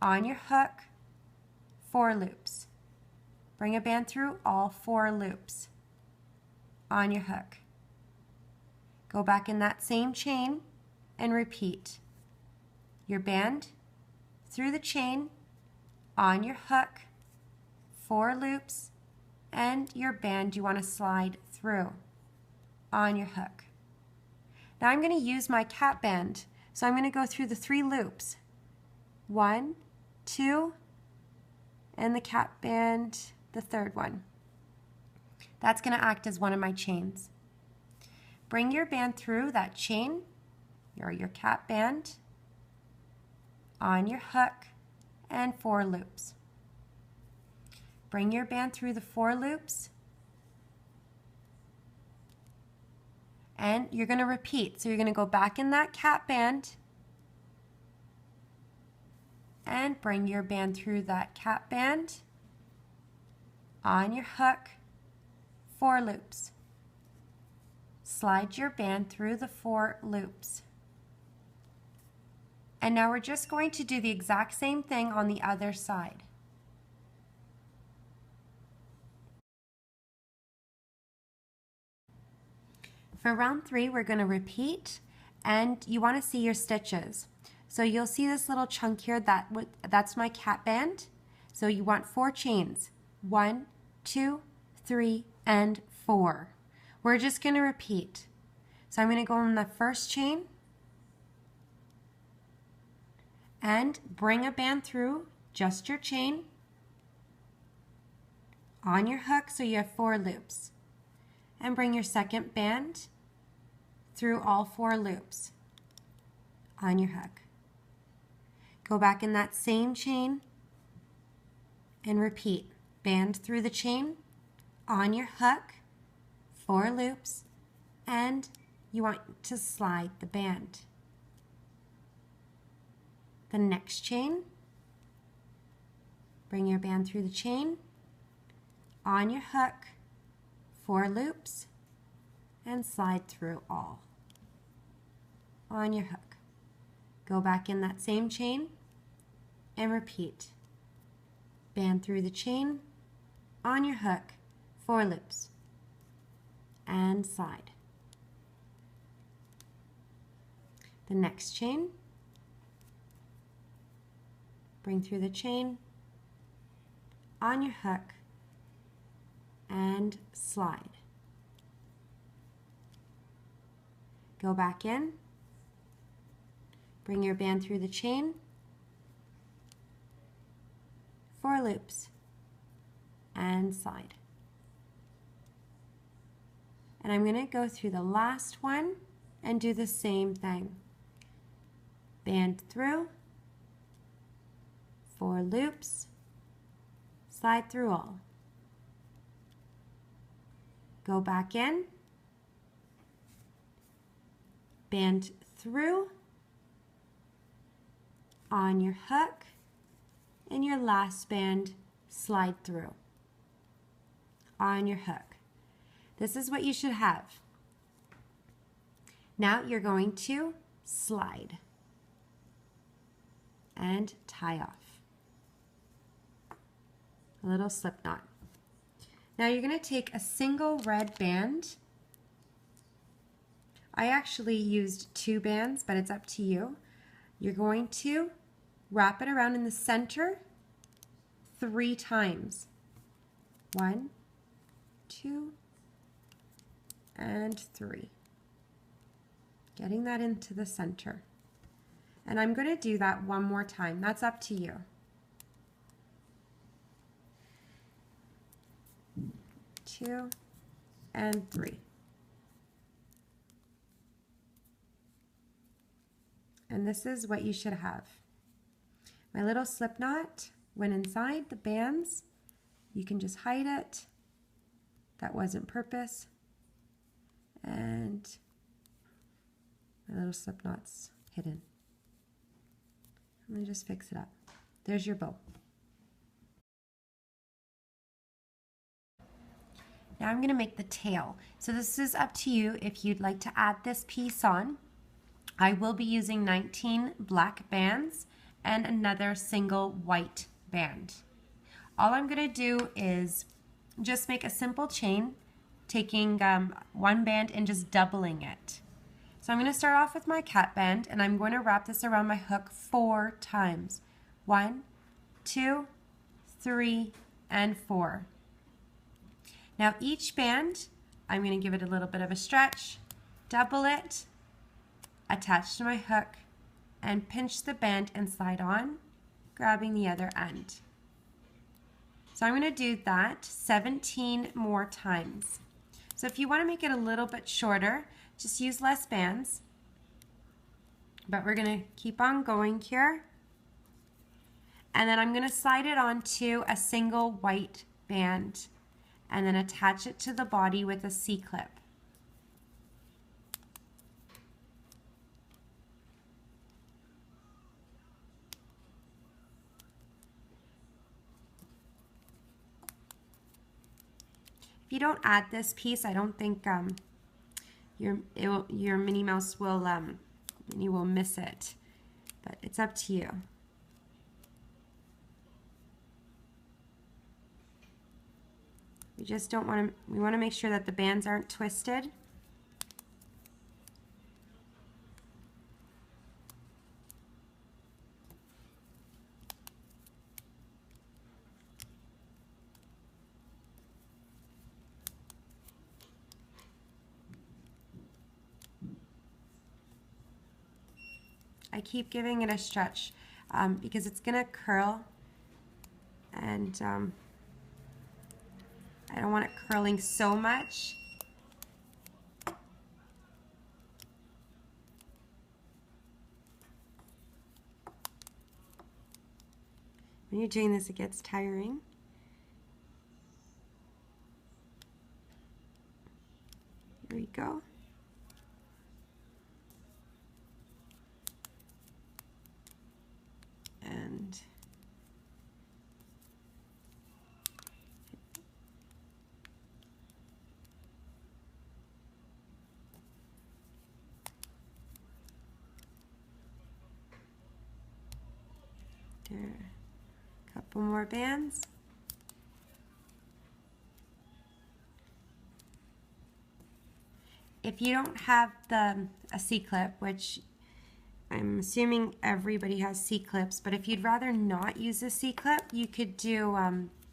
on your hook, 4 loops. Bring a band through all 4 loops on your hook. Go back in that same chain and repeat. Your band through the chain, on your hook, 4 loops, and your band you want to slide through on your hook. Now I'm going to use my cat band. So I'm going to go through the 3 loops. 1, 2, and the cat band, the 3rd one. That's going to act as one of my chains. Bring your band through that chain, or your cat band, on your hook, and 4 loops. Bring your band through the 4 loops, and you're going to repeat. So you're going to go back in that cat band and bring your band through that cat band on your hook, 4 loops. Slide your band through the 4 loops. And now we're just going to do the exact same thing on the other side. For round 3, we're going to repeat, and you want to see your stitches. So you'll see this little chunk here, that's my cat band. So you want 4 chains. 1, 2, 3, and 4. We're just going to repeat. So I'm going to go in the first chain and bring a band through just your chain on your hook, so you have 4 loops. And bring your second band through all 4 loops on your hook. Go back in that same chain and repeat. Band through the chain, on your hook, 4 loops, and you want to slide the band. The next chain, bring your band through the chain, on your hook, 4 loops, and slide through all on your hook. Go back in that same chain and repeat. Band through the chain, on your hook, 4 loops, and slide. The next chain, bring through the chain, on your hook, and slide. Go back in, bring your band through the chain, 4 loops, and slide. And I'm going to go through the last one and do the same thing. Band through, 4 loops, slide through all. Go back in, band through, on your hook, and your last band, slide through on your hook. This is what you should have. Now you're going to slide and tie off a little slip knot. Now you're going to take a single red band. I actually used 2 bands, but it's up to you. You're going to wrap it around in the center 3 times. 1, 2, and 3. Getting that into the center. And I'm going to do that one more time. That's up to you. 2 and 3. And this is what you should have. My little slip knot went inside the bands. You can just hide it. That wasn't purpose. And my little slip knot's hidden. Let me just fix it up. There's your bow. Now I'm going to make the tail. So this is up to you if you'd like to add this piece on. I will be using 19 black bands and another single white band. All I'm going to do is just make a simple chain, taking 1 band and just doubling it. So I'm going to start off with my cat band, and I'm going to wrap this around my hook 4 times. 1, 2, 3, and 4. Now each band, I'm going to give it a little bit of a stretch, double it, attach to my hook, and pinch the band and slide on, grabbing the other end. So I'm going to do that 17 more times. So if you want to make it a little bit shorter, just use less bands. But we're going to keep on going here. And then I'm going to slide it onto a single white band and then attach it to the body with a C-clip. If you don't add this piece, I don't think your Minnie Mouse will Minnie will miss it, but it's up to you. We just don't want to. We want to make sure that the bands aren't twisted. I keep giving it a stretch because it's gonna curl, and I don't want it curling so much. When you're doing this, it gets tiring. Here we go. And there, a couple more bands. If you don't have a C-clip, which I'm assuming everybody has C-clips, but if you'd rather not use a C-clip, you could do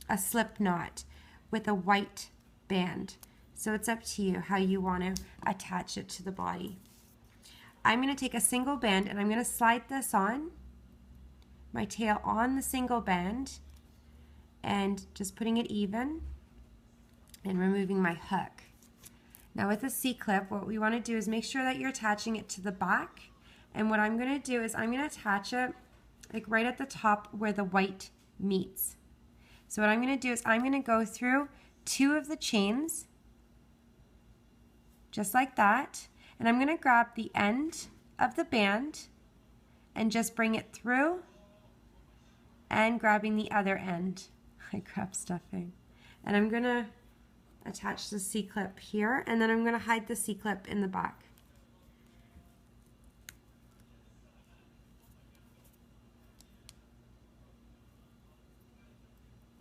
a slip knot with a white band. So it's up to you how you want to attach it to the body. I'm going to take a single band and I'm going to slide this on, my tail on the single band, and just putting it even and removing my hook. Now with a C-clip, what we want to do is make sure that you're attaching it to the back. And what I'm going to do is I'm going to attach it like right at the top where the white meets. So what I'm going to do is I'm going to go through 2 of the chains, just like that. And I'm going to grab the end of the band and just bring it through, and grabbing the other end. I grab stuffing. And I'm going to attach the C-clip here, and then I'm going to hide the C-clip in the back.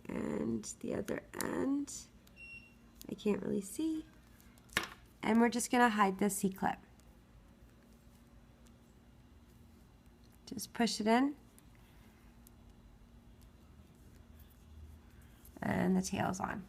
And the other end, I can't really see. And we're just going to hide the C-clip. Just push it in. And the tail's on.